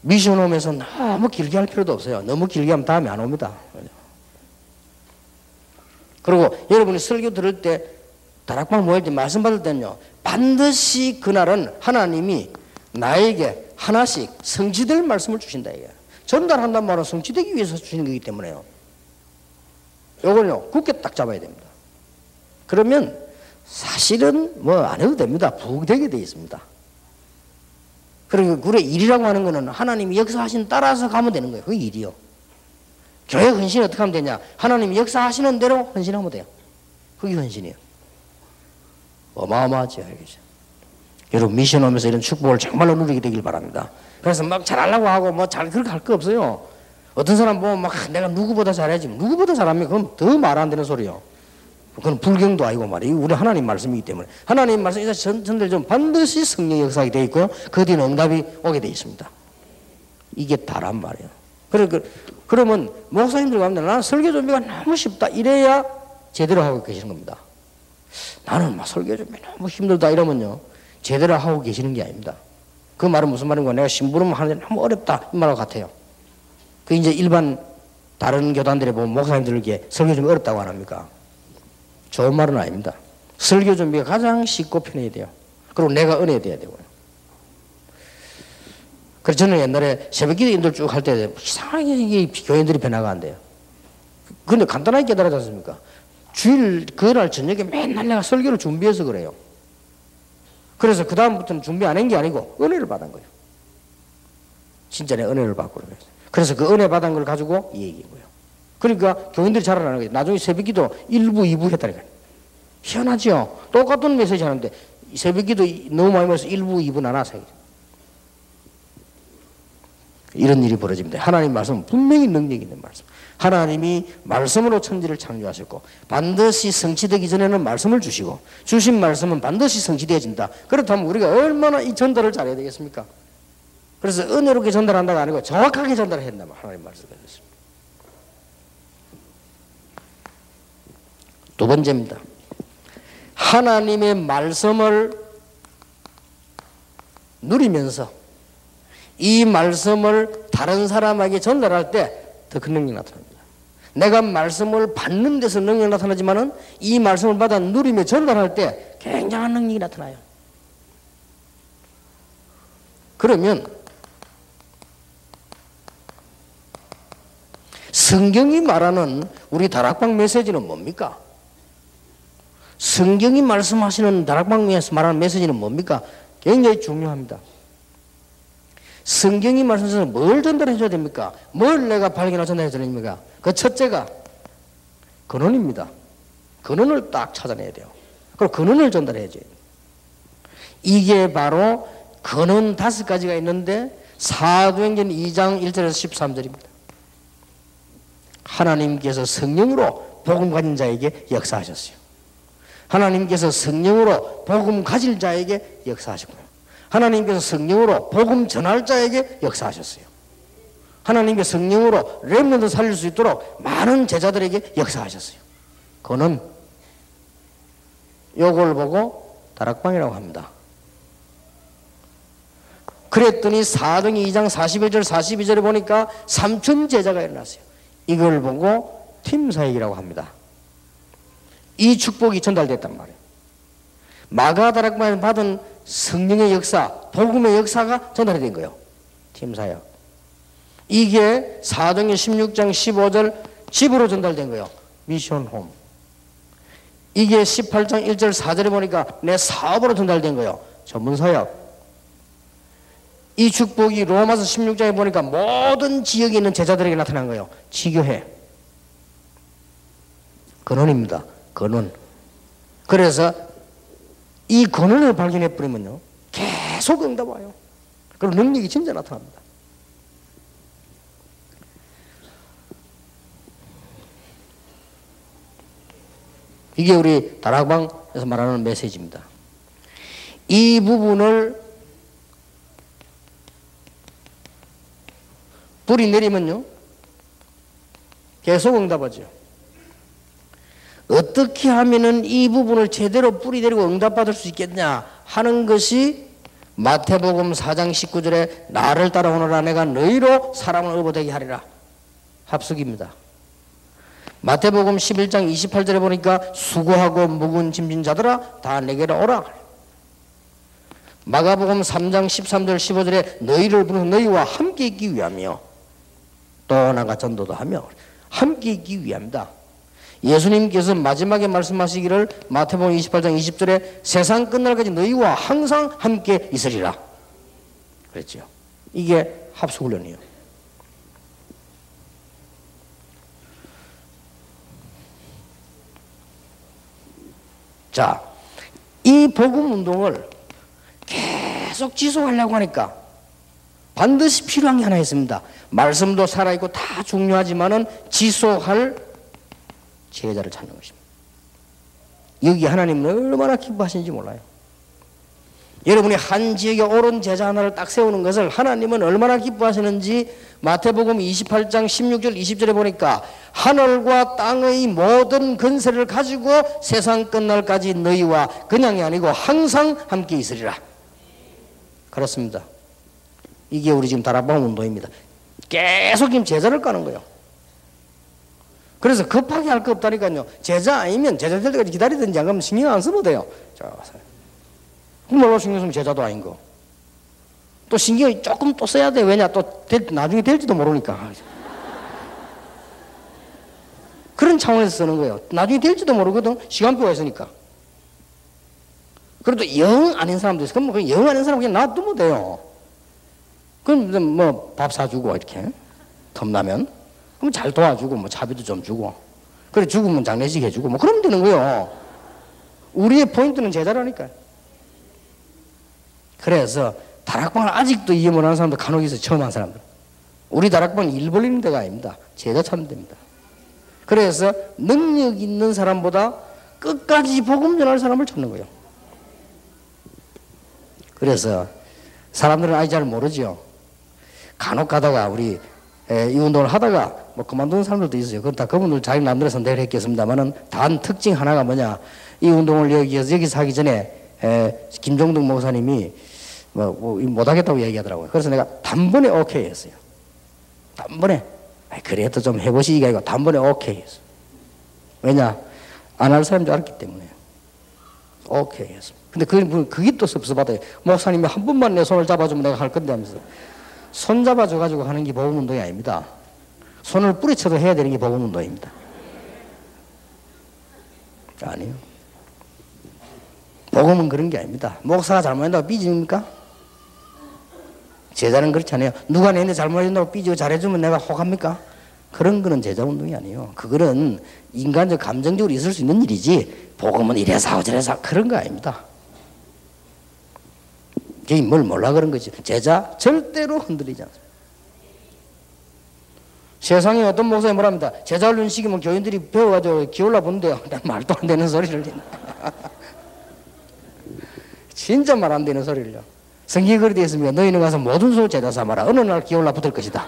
미션 오면서 너무 길게 할 필요도 없어요. 너무 길게 하면 다음에 안 옵니다. 그리고 여러분이 설교 들을 때 다락방 모일 때 말씀 받을 때는요 반드시 그날은 하나님이 나에게 하나씩 성취될 말씀을 주신다 이게. 전달한단 말은 성취되기 위해서 주시는 거기 때문에요. 요걸요 굳게 딱 잡아야 됩니다. 그러면 사실은 뭐 안 해도 됩니다. 부되게 되어 있습니다. 그리고 그래 일이라고 하는 거는 하나님이 역사하신 따라서 가면 되는 거예요. 그게 일이요. 교회 헌신이 어떻게 하면 되냐? 하나님이 역사하시는 대로 헌신하면 돼요. 그게 헌신이에요. 어마어마하죠. 알겠죠? 여러분 미션 오면서 이런 축복을 정말로 누리게 되길 바랍니다. 그래서 막 잘하려고 하고 뭐 잘 그렇게 할 거 없어요. 어떤 사람 보면 막 내가 누구보다 잘해야지. 누구보다 잘하면 그럼 더 말 안 되는 소리요. 그건 불경도 아니고 말이에요. 우리 하나님 말씀이기 때문에. 하나님 말씀이 전달 좀 반드시 성령 역사가 되어 있고요. 그 뒤는 응답이 오게 되어 있습니다. 이게 다란 말이에요. 그러면 목사님들 가운데 나는 설교 준비가 너무 쉽다 이래야 제대로 하고 계시는 겁니다. 나는 막 설교 준비 너무 힘들다 이러면요. 제대로 하고 계시는 게 아닙니다. 그 말은 무슨 말인가? 내가 심부름 하는데 너무 어렵다 이 말과 같아요. 그 이제 일반 다른 교단들에 보면 목사님들에게 설교 준비 어렵다고 안 합니까? 좋은 말은 아닙니다. 설교 준비가 가장 쉽고 편해야 돼요. 그리고 내가 은혜 돼야 되고요. 그래서 저는 옛날에 새벽기도 인도를 쭉 할 때 이상하게 교인들이 변화가 안 돼요. 근데 간단하게 깨달았지 않습니까? 주일 그날 저녁에 맨날 내가 설교를 준비해서 그래요. 그래서 그 다음부터는 준비 안 한 게 아니고 은혜를 받은 거예요. 진짜 내 은혜를 받고 그래서 그 은혜 받은 걸 가지고 이 얘기고요. 그러니까 교인들이 잘 안 하는 거예요. 나중에 새벽기도 1부, 2부 했다니까요. 희한하죠? 똑같은 메시지 하는데 새벽기도 너무 많이 모여서 1부, 2부 나눠서 이런 일이 벌어집니다. 하나님 말씀은 분명히 능력이 있는 말씀. 하나님이 말씀으로 천지를 창조하셨고 반드시 성취되기 전에는 말씀을 주시고 주신 말씀은 반드시 성취되어진다. 그렇다면 우리가 얼마나 이 전달을 잘해야 되겠습니까? 그래서 은혜롭게 전달한다가 아니고 정확하게 전달해야 된다면 하나님 말씀을 했습니다. 두 번째입니다. 하나님의 말씀을 누리면서 이 말씀을 다른 사람에게 전달할 때 더 큰 능력이 나타납니다. 내가 말씀을 받는 데서 능력이 나타나지만은 이 말씀을 받아 누리며 전달할 때 굉장한 능력이 나타나요. 그러면 성경이 말하는 우리 다락방 메시지는 뭡니까? 성경이 말씀하시는 다락방에서 말하는 메시지는 뭡니까? 굉장히 중요합니다. 성경이 말씀하셔서 뭘 전달해 줘야 됩니까? 뭘 내가 발견하고 전달해 줘야 됩니까? 그 첫째가 근원입니다. 근원을 딱 찾아내야 돼요. 그리고 근원을 전달해 줘야 돼요. 이게 바로 근원 5가지가 있는데 사도행전 2장 1절에서 13절입니다. 하나님께서 성령으로 복음 가진 자에게 역사하셨어요. 하나님께서 성령으로 복음 가질 자에게 역사하셨고요. 하나님께서 성령으로 복음 전할 자에게 역사하셨어요. 하나님께서 성령으로 렘넌트 살릴 수 있도록 많은 제자들에게 역사하셨어요. 그는 요걸 보고 다락방이라고 합니다. 그랬더니 사도행 2장 41절 42절에 보니까 3천 제자가 일어났어요. 이걸 보고 팀사역이라고 합니다. 이 축복이 전달됐단 말이에요. 마가 다락방에서 받은 성령의 역사, 복음의 역사가 전달이 된 거예요. 팀사역. 이게 사도행전 16장 15절 집으로 전달된 거예요. 미션 홈. 이게 18장 1절 4절에 보니까 내 사업으로 전달된 거예요. 전문사역. 이 축복이 로마서 16장에 보니까 모든 지역에 있는 제자들에게 나타난 거예요. 지교회. 근원입니다. 근원. 그래서 이 근원을 발견해 버리면요 계속 응답 와요. 그리고 능력이 진짜 나타납니다. 이게 우리 다락방에서 말하는 메시지입니다. 이 부분을 불이 내리면요 계속 응답하죠. 어떻게 하면은 이 부분을 제대로 뿌리 내리고 응답받을 수 있겠냐 하는 것이 마태복음 4장 19절에 나를 따라오너라 내가 너희로 사람을 의복되게 하리라 합숙입니다. 마태복음 11장 28절에 보니까 수고하고 무거운 짐진 자들아 다 내게로 오라. 마가복음 3장 13절 15절에 너희를 부르는 너희와 함께 있기 위하며 또 나가 전도도 하며 함께 있기 위함이다. 예수님께서 마지막에 말씀하시기를 마태복음 28장 20절에 세상 끝날까지 너희와 항상 함께 있으리라 그랬죠. 이게 합숙훈련이에요. 자, 이 복음운동을 계속 지속하려고 하니까 반드시 필요한 게 하나 있습니다. 말씀도 살아있고 다 중요하지만은 지속할 제자를 찾는 것입니다. 여기 하나님은 얼마나 기뻐하시는지 몰라요. 여러분이 한 지역에 옳은 제자 하나를 딱 세우는 것을 하나님은 얼마나 기뻐하시는지 마태복음 28장 16절 20절에 보니까 하늘과 땅의 모든 근세를 가지고 세상 끝날까지 너희와 그냥이 아니고 항상 함께 있으리라. 그렇습니다. 이게 우리 지금 다락방 운동입니다. 계속 지금 제자를 까는 거예요. 그래서 급하게 할 거 없다니까요. 제자 아니면 제자 될 때까지 기다리든지 안 그러면 신경 안 써도 돼요. 자, 뭘로 신경 쓰면 제자도 아닌 거. 또 신경이 조금 또 써야 돼. 왜냐? 또 나중에 될지도 모르니까. 그런 차원에서 쓰는 거예요. 나중에 될지도 모르거든. 시간표가 있으니까. 그래도 영 아닌 사람도 있어. 그럼 그 영 아닌 사람 그냥 놔두면 돼요. 그럼 뭐 밥 사주고 이렇게 텀나면 그럼 잘 도와주고 뭐 차비도 좀 주고 그래 죽으면 장례식 해주고 뭐 그러면 되는 거예요. 우리의 포인트는 제자라니까요. 그래서 다락방을 아직도 이해 못하는 사람들 간혹 있어요. 처음 한 사람들. 우리 다락방은 일 벌리는 데가 아닙니다. 제자 찾는 데입니다. 그래서 능력 있는 사람보다 끝까지 복음 전할 사람을 찾는 거예요. 그래서 사람들은 아직 잘 모르죠. 간혹 가다가 우리 이 운동을 하다가 뭐 그만두는 사람들도 있어요. 그건 다 그분들 자기 남들의 선택을 했겠습니다만은 단 특징 하나가 뭐냐. 이 운동을 여기서 하기 전에 김종덕 목사님이 뭐 못하겠다고 얘기하더라고요. 그래서 내가 단번에 오케이 했어요. 단번에. 그래도 좀 해보시기가 아니고 단번에 오케이 했어요. 왜냐? 안 할 사람인 줄 알았기 때문에. 오케이 했습니다. 근데 그게 또 섭섭하대요. 목사님이 한 번만 내 손을 잡아주면 내가 할 건데 하면서. 손 잡아줘가지고 하는 게 복음운동이 아닙니다. 손을 뿌리쳐도 해야 되는 게 복음운동입니다. 아니요. 복음은 그런 게 아닙니다. 목사가 잘못한다고 삐집니까? 제자는 그렇지 않아요. 누가 내내 잘못한다고 삐지고 잘해주면 내가 혹합니까? 그런 거는 제자운동이 아니에요. 그거는 인간적 감정적으로 있을 수 있는 일이지 복음은 이래서 하고 저래서 하고 그런 거 아닙니다. 그게 뭘 몰라 그런 거지. 제자 절대로 흔들리지 않습니다. 세상에 어떤 목사님 뭐랍니다. 제자 훈련 시키면 교인들이 배워가지고 기올라 본대요. 말도 안 되는 소리를 진짜 말 안 되는 소리를요. 성경에 그렇게 되어 있습니다. 너희는 가서 모든 소를 제자 삼아라. 어느 날 기올라 붙을 것이다.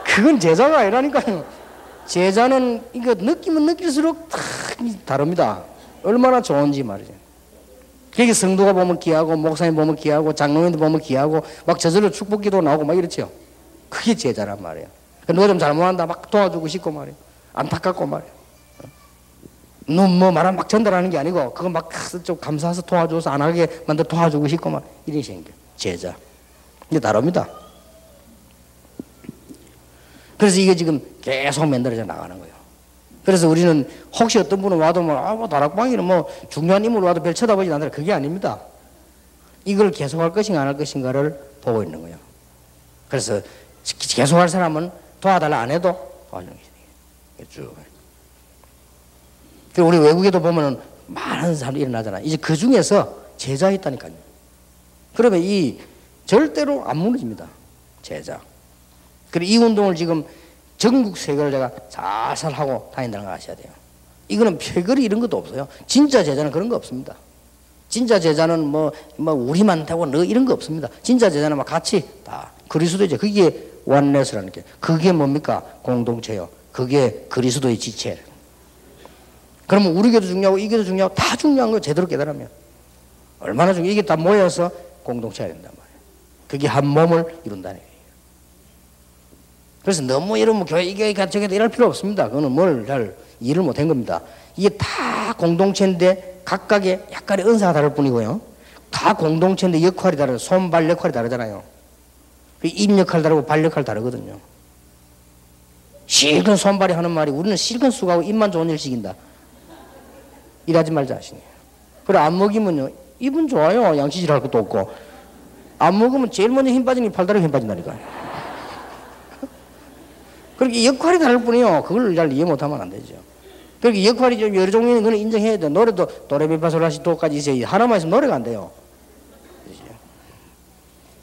그건 제자가 아니라니까요. 제자는 이거 느끼면 느낄수록 다 다릅니다. 얼마나 좋은지 말이죠. 그게 성도가 보면 귀하고 목사님 보면 귀하고 장로님도 보면 귀하고 막 저절로 축복기도 나오고 막 이렇죠. 그게 제자란 말이에요. 누가 좀 잘못한다 막 도와주고 싶고 말이에요. 안타깝고 말이에요. 너 뭐 말하면 막 전달하는 게 아니고 그거 막 좀 감사해서 도와줘서 안 하게 만들어 도와주고 싶고 막 이런 식인 게 제자. 이게 다릅니다. 그래서 이게 지금 계속 만들어져 나가는 거예요. 그래서 우리는 혹시 어떤 분은 와도 뭐 다락방이는 뭐 중요한 인물 와도 별 쳐다보지 않는다. 그게 아닙니다. 이걸 계속할 것인가 안 할 것인가를 보고 있는 거예요. 그래서 계속할 사람은 도와달라 안 해도 도와주는 게 쭉. 우리 외국에도 보면은 많은 사람들이 일어나잖아요. 이제 그 중에서 제자 있다니까요. 그러면 이 절대로 안 무너집니다. 제자. 그리고 이 운동을 지금 전국 세계를 제가 살살 하고 다닌다는 걸 아셔야 돼요. 이거는 패거리 이런 것도 없어요. 진짜 제자는 그런 거 없습니다. 진짜 제자는 뭐 우리만 되고 너 이런 거 없습니다. 진짜 제자는 막 같이 다 그리스도죠. 그게 원네스라는 게. 그게 뭡니까? 공동체요. 그게 그리스도의 지체. 그러면 우리 교도 중요하고 이 교도 중요하고 다 중요한 거 제대로 깨달으면 얼마나 중요해. 이게 다 모여서 공동체가 된단 말이에요. 그게 한 몸을 이룬다는 거예요. 그래서 너무 이러면 교회 이게 저게 이럴 필요 없습니다. 그거는 뭘 잘 이해를 못한 겁니다. 이게 다 공동체인데 각각의 약간의 은사가 다를 뿐이고요. 다 공동체인데 역할이 다르죠. 손발 역할이 다르잖아요. 입 역할 다르고 발 역할 다르거든요. 실컷 손발이 하는 말이 우리는 실컷 수고하고 입만 좋은 일 시킨다. 일하지 말자 하시네요. 그래 안 먹이면요. 입은 좋아요. 양치질 할 것도 없고. 안 먹으면 제일 먼저 힘 빠지는 게 팔다리가 힘 빠진다니까요. 그렇게 역할이 다를 뿐이요. 그걸 잘 이해 못하면 안 되죠. 그렇게 역할이 좀 여러 종류는 그건 인정해야 돼요. 노래도 도레미파솔라시 도까지 있어요. 하나만 있으면 노래가 안 돼요.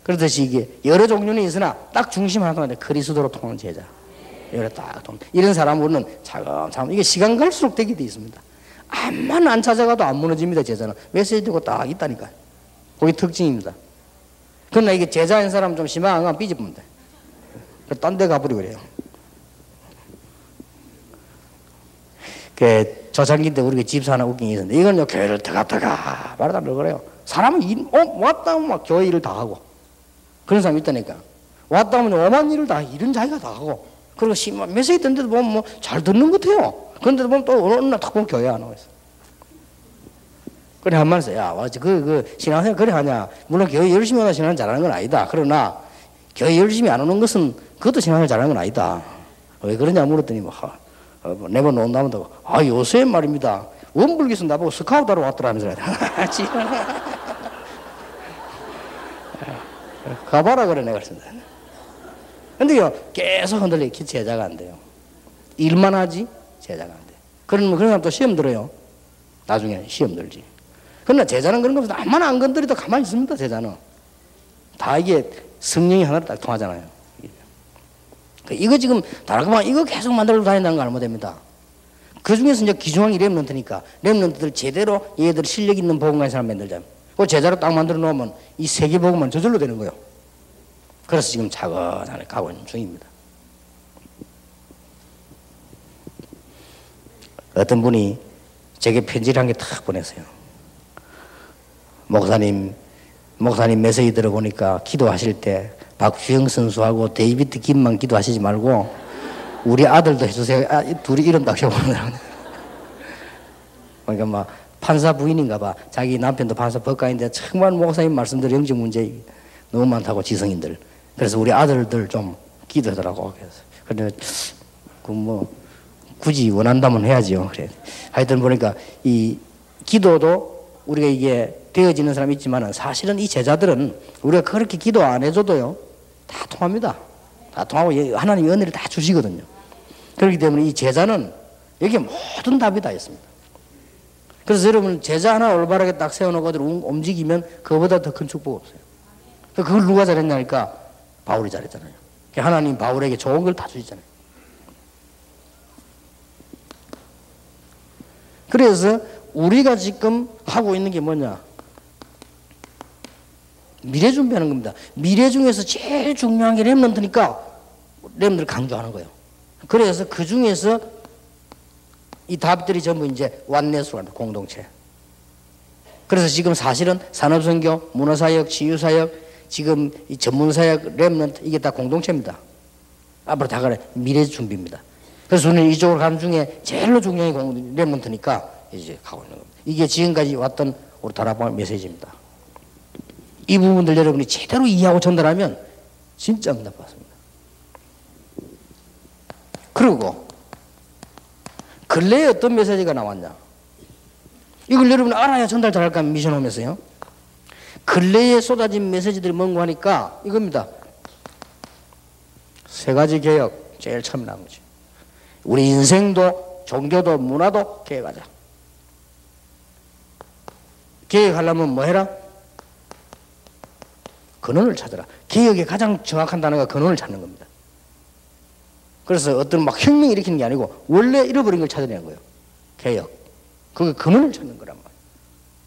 그렇듯이 이게 여러 종류는 있으나 딱 중심 하나만 돼. 그리스도로 통하는 제자. 이래 딱 이런 사람으로는 차근차근 이게 시간 갈수록 되게 돼 있습니다. 암만 안 찾아가도 안 무너집니다. 제자는 메시지 되고 딱 있다니까요. 그게 특징입니다. 그러나 이게 제자인 사람 좀 심하면 삐집으면 돼. 딴 데 가버리고 그래요. 그 조상기 때 우리가 집사 하나 웃긴 게 있었는데 이건요 교회를 들어갔다가 말하다 그래요. 사람은 왔다 하면 막 교회 일을 다 하고 그런 사람이 있다니까. 왔다 하면 오만 일을 다 일은 자기가 다 하고 그리고 메시지 듣는데도 보면 뭐 잘 듣는 것 같아요. 그런데도 보면 또 어느 날 딱 보면 교회 안 오고 있어. 그래 한 말 했어요. 야, 신앙생활 그래 하냐. 물론 교회 열심히 하나 신앙을 잘하는 건 아니다. 그러나 교회 열심히 안 오는 것은 그것도 신앙을 잘하는 건 아니다. 왜 그러냐 물었더니 네번 온다면 요새 말입니다. 원불교에서 나보고 스카우트 하러 왔더라면서 가봐라 그래 내가 그랬습니다. 근데요 계속 흔들려 제자가 안 돼요. 일만 하지 제자가 안 돼요. 그런 사람 또 시험 들어요. 나중에 시험 들지. 그러나 제자는 그런 겁니다. 아무나 안 건드려도 가만히 있습니다. 제자는 다 이게 성령이 하나로 딱 통하잖아요. 이거 지금 다락방 이거 계속 만들고 다닌다는 거 알면 됩니다. 그 중에서 이제 기중왕이 렘넌트니까 렘넌트들 제대로 얘들 실력 있는 복음가의 사람 만들자면 그 제자로 딱 만들어 놓으면 이 세계 복음만 저절로 되는 거예요. 그래서 지금 차근차근 가고 있는 중입니다. 어떤 분이 제게 편지를 한 개 탁 보냈어요. 목사님 메시지 들어보니까 기도하실 때 박주영 선수하고 데이비드 김만 기도하시지 말고 우리 아들도 해주세요. 둘이 이름 딱 적어보더라고요. 그러니까 막 판사 부인인가 봐. 자기 남편도 판사 법관인데 정말 목사님 말씀대로 영적 문제 너무 많다고 지성인들. 그래서 우리 아들들 좀 기도하더라고. 그래서 굳이 원한다면 해야죠. 그래. 하여튼 보니까 이 기도도 우리가 이게 되어지는 사람이 있지만 사실은 이 제자들은 우리가 그렇게 기도 안 해줘도요 다 통합니다. 다 통하고 하나님이 은혜를 다 주시거든요. 그렇기 때문에 이 제자는 여기에 모든 답이 다 있습니다. 그래서 여러분 제자 하나 올바르게 딱 세워놓고 움직이면 그거보다 더 큰 축복 없어요. 그걸 누가 잘했냐니까 바울이 잘했잖아요. 하나님 바울에게 좋은 걸 다 주시잖아요. 그래서 우리가 지금 하고 있는 게 뭐냐? 미래 준비하는 겁니다. 미래 중에서 제일 중요한 게 렘넌트니까 렘넌트를 강조하는 거예요. 그래서 그 중에서 이 답들이 전부 이제 완넷으로 합니다. 공동체. 그래서 지금 사실은 산업선교, 문화사역, 치유사역, 지금 이 전문사역, 렘넌트 이게 다 공동체입니다. 앞으로 다 가는 미래 준비입니다. 그래서 우리는 이쪽으로 가는 중에 제일로 중요한 게 렘넌트니까 이제 가고 있는 겁니다. 이게 지금까지 왔던 우리 다락방 메시지입니다. 이 부분들 여러분이 제대로 이해하고 전달하면 진짜 응답 받습니다. 그리고 근래에 어떤 메시지가 나왔냐? 이걸 여러분이 알아야 전달 잘할까 하면 미션홈에서요. 근래에 쏟아진 메시지들이 뭔가 하니까 이겁니다. 세 가지 개혁 제일 처음 나온 거지. 우리 인생도 종교도 문화도 개혁하자. 개혁하려면 뭐 해라? 근원을 찾아라. 개혁의 가장 정확한 단어가 근원을 찾는 겁니다. 그래서 어떤 막 혁명 일으키는 게 아니고 원래 잃어버린 걸 찾아내는 거예요. 개혁. 그게 근원을 찾는 거란 말이에요.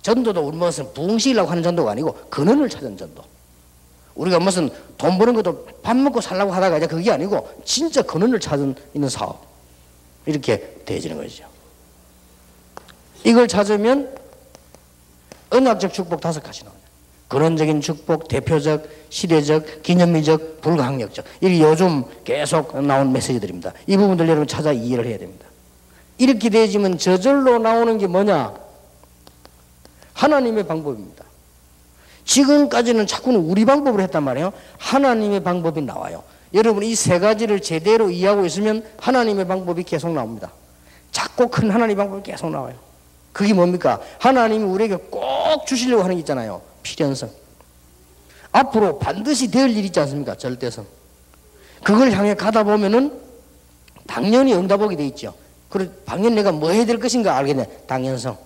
전도도 우리 무슨 부흥시키려고 하는 전도가 아니고 근원을 찾은 전도. 우리가 무슨 돈 버는 것도 밥 먹고 살려고 하다가 이제 그게 아니고 진짜 근원을 찾은 있는 사업. 이렇게 되어지는 거죠. 이걸 찾으면 언약적 축복 5가지 나와요. 근원적인 축복, 대표적, 시대적, 기념비적, 불가항력적. 이게 요즘 계속 나온 메시지들입니다. 이 부분들 여러분 찾아 이해를 해야 됩니다. 이렇게 되어지면 저절로 나오는 게 뭐냐? 하나님의 방법입니다. 지금까지는 자꾸는 우리 방법으로 했단 말이에요. 하나님의 방법이 나와요. 여러분 이 세 가지를 제대로 이해하고 있으면 하나님의 방법이 계속 나옵니다. 작고 큰 하나님의 방법이 계속 나와요. 그게 뭡니까? 하나님이 우리에게 꼭 주시려고 하는 게 있잖아요. 필연성. 앞으로 반드시 될 일 있지 않습니까? 절대성. 그걸 향해 가다 보면은 당연히 응답하게 돼 있죠. 그리고 당연히 내가 뭐 해야 될 것인가 알게 돼. 당연성.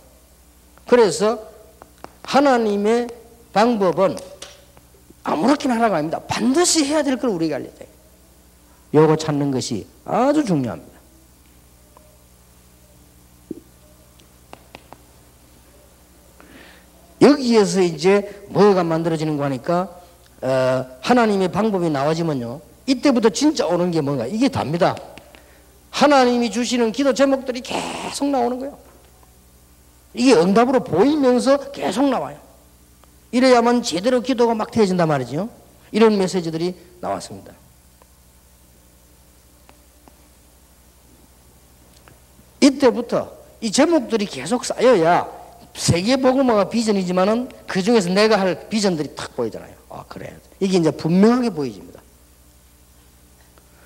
그래서 하나님의 방법은 아무렇게나 하라고 합니다. 반드시 해야 될 걸 우리가 알려줘요. 요거 찾는 것이 아주 중요합니다. 여기에서 이제 뭐가 만들어지는 거 하니까 하나님의 방법이 나와지면요, 이때부터 진짜 오는 게 뭔가 이게 답니다. 하나님이 주시는 기도 제목들이 계속 나오는 거예요. 이게 응답으로 보이면서 계속 나와요. 이래야만 제대로 기도가 막 되어진단 말이죠. 이런 메시지들이 나왔습니다. 이때부터 이 제목들이 계속 쌓여야 세계복음화가 비전이지만은 그 중에서 내가 할 비전들이 탁 보이잖아요. 아, 그래. 이게 이제 분명하게 보여집니다.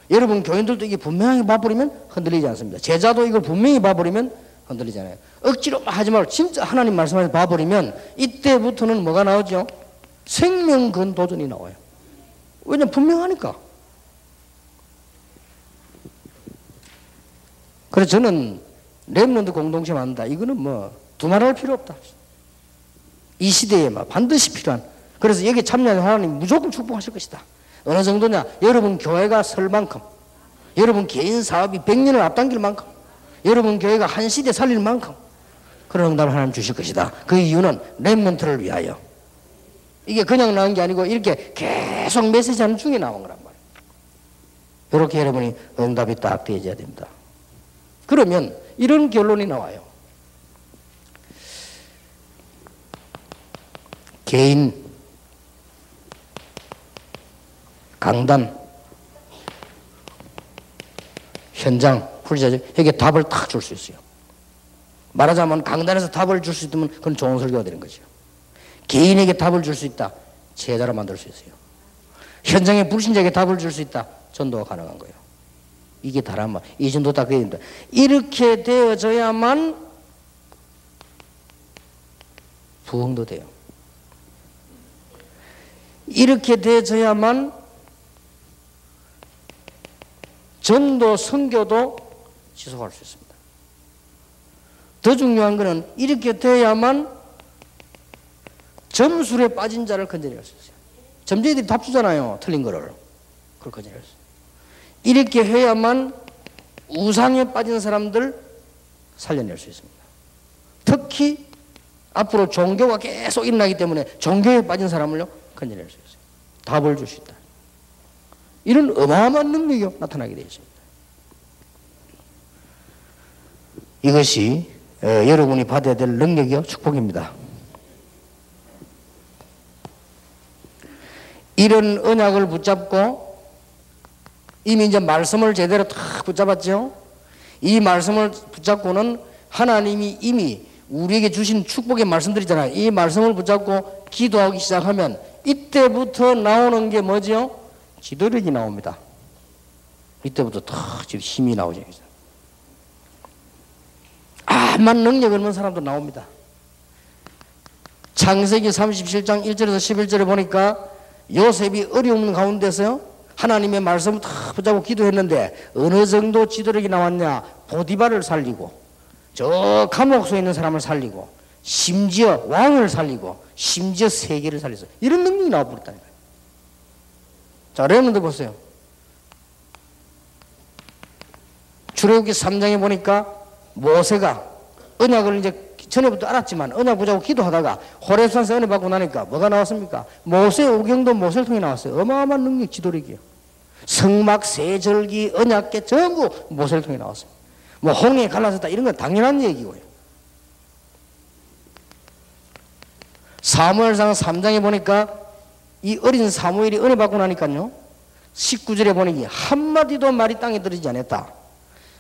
여러분 교인들도 이게 분명하게 봐버리면 흔들리지 않습니다. 제자도 이걸 분명히 봐버리면 흔들리잖아요. 억지로 하지 말고 진짜 하나님 말씀을 봐버리면 이때부터는 뭐가 나오죠? 생명근 도전이 나와요. 왜냐면 분명하니까. 그래서 저는 렘넌트 공동체 만든다. 이거는 뭐 두말할 필요 없다. 이 시대에 막 반드시 필요한. 그래서 여기 참여하는 하나님 무조건 축복하실 것이다. 어느 정도냐? 여러분 교회가 설 만큼, 여러분 개인 사업이 100년을 앞당길 만큼, 여러분 교회가 한 시대 살릴 만큼 그런 응답을 하나님 주실 것이다. 그 이유는 렘넌트를 위하여. 이게 그냥 나온 게 아니고 이렇게 계속 메시지하는 중에 나온 거란 말이에요. 이렇게 여러분이 응답이 딱 되어져야 됩니다. 그러면 이런 결론이 나와요. 개인, 강단, 현장, 풀자죠. 여기에 답을 딱 줄 수 있어요. 말하자면 강단에서 답을 줄 수 있으면 그건 좋은 설교가 되는 거죠. 개인에게 답을 줄 수 있다. 제자로 만들 수 있어요. 현장의 불신자에게 답을 줄 수 있다. 전도가 가능한 거예요. 이게 다란 말. 이 정도 딱 돼야 됩니다. 이렇게 되어져야만 부흥도 돼요. 이렇게 되어져야만 전도 선교도 지속할 수 있습니다. 더 중요한 것은 이렇게 돼야만 점술에 빠진 자를 건져낼 수 있어요. 점쟁이들이 답 주잖아요. 틀린 거를. 그걸 건져낼 수 있어요. 이렇게 해야만 우상에 빠진 사람들 살려낼 수 있습니다. 특히 앞으로 종교가 계속 일어나기 때문에 종교에 빠진 사람을요 건져낼 수 있어요. 답을 줄 수 있다. 이런 어마어마한 능력이 나타나게 되어 있습니다. 이것이 여러분이 받아야 될 능력이요 축복입니다. 이런 언약을 붙잡고 이미 이제 말씀을 제대로 탁 붙잡았죠. 이 말씀을 붙잡고는 하나님이 이미 우리에게 주신 축복의 말씀들이잖아요. 이 말씀을 붙잡고 기도하기 시작하면 이때부터 나오는 게 뭐죠? 지도력이 나옵니다. 이때부터 탁 힘이 나오죠. 암만 능력 없는 사람도 나옵니다. 창세기 37장 1절에서 11절에 보니까 요셉이 어려움 가운데서요 하나님의 말씀을 탁 붙잡고 기도했는데 어느 정도 지도력이 나왔냐? 보디발을 살리고 저 감옥소에 있는 사람을 살리고 심지어 왕을 살리고 심지어 세계를 살렸어요. 이런 능력이 나와버렸다니까요. 자, 렘넌트 보세요. 출애굽기 3장에 보니까 모세가 언약을 이제 전에부터 알았지만 언약 붙잡고 기도하다가 호렙산에서 은혜 받고 나니까 뭐가 나왔습니까? 모세 오경도 모세를 통해 나왔어요. 어마어마한 능력 지도력이요. 성막, 세절기, 언약계 전부 모세를 통해 나왔어요. 뭐 홍해 갈라졌다 이런 건 당연한 얘기고요. 사무엘상 3장에 보니까 이 어린 사무엘이 은혜 받고 나니까요 19절에 보니 한마디도 말이 땅에 떨어지지 않았다.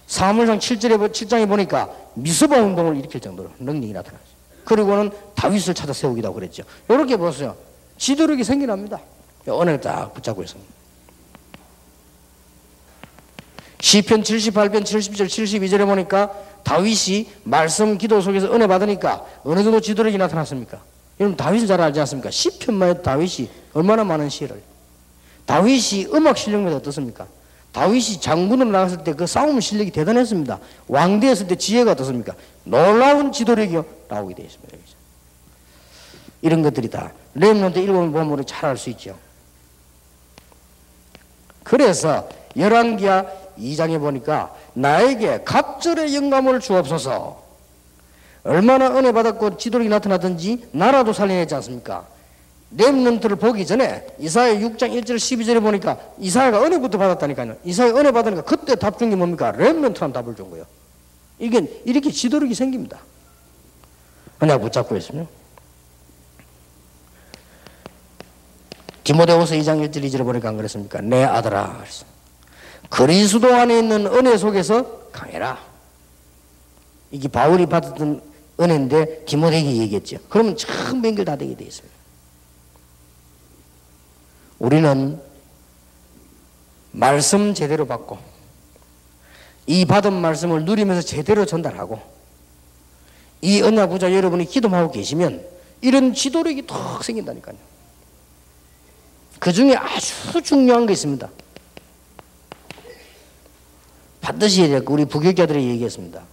사무엘상 7장에 보니까 미스바 운동을 일으킬 정도로 능력이 나타났어요. 그리고는 다윗을 찾아 세우기도 하고 그랬죠. 이렇게 보세요. 지도력이 생겨납니다. 언약을 딱 붙잡고 있습니다. 시편 78편 70절 72절에 보니까 다윗이 말씀 기도 속에서 은혜 받으니까 어느 정도 지도력이 나타났습니까? 여러분 다윗을 잘 알지 않습니까? 시편만 해도 다윗이 얼마나 많은 시를. 다윗이 음악 실력이 어떻습니까? 다윗이 장군으로 나갔을 때 그 싸움 실력이 대단했습니다. 왕대했을 때 지혜가 어떻습니까? 놀라운 지도력이 나오게 되어 있습니다. 이런 것들이 다 렘넌트 읽어보면 우리 잘 알 수 있죠. 그래서 열왕기하 2장에 보니까 나에게 갑절의 영감을 주옵소서. 얼마나 은혜 받았고 지도력이 나타나든지 나라도 살려냈지 않습니까? 렘넌트를 보기 전에 이사야 6장 1절 12절에 보니까 이사야가 은혜부터 받았다니까요. 이사야가 은혜 받으니까 그때 답 준 게 뭡니까? 렘넌트라는 답을 준 거예요. 이게 이렇게 지도력이 생깁니다. 언약 붙잡고 있으면. 디모데후서 2장 1절 2절에 보니까 안 그랬습니까? 내 아들아, 그리스도 안에 있는 은혜 속에서 강해라. 이게 바울이 받았던 은혜인데 디모데에게 얘기했죠. 그러면 참 연결 다 되게 돼 있습니다. 우리는 말씀 제대로 받고 이 받은 말씀을 누리면서 제대로 전달하고 이 언약 부자 여러분이 기도하고 계시면 이런 지도력이 턱 생긴다니까요. 그 중에 아주 중요한 게 있습니다. 반드시 해야 될 거, 우리 부교육자들이 얘기했습니다.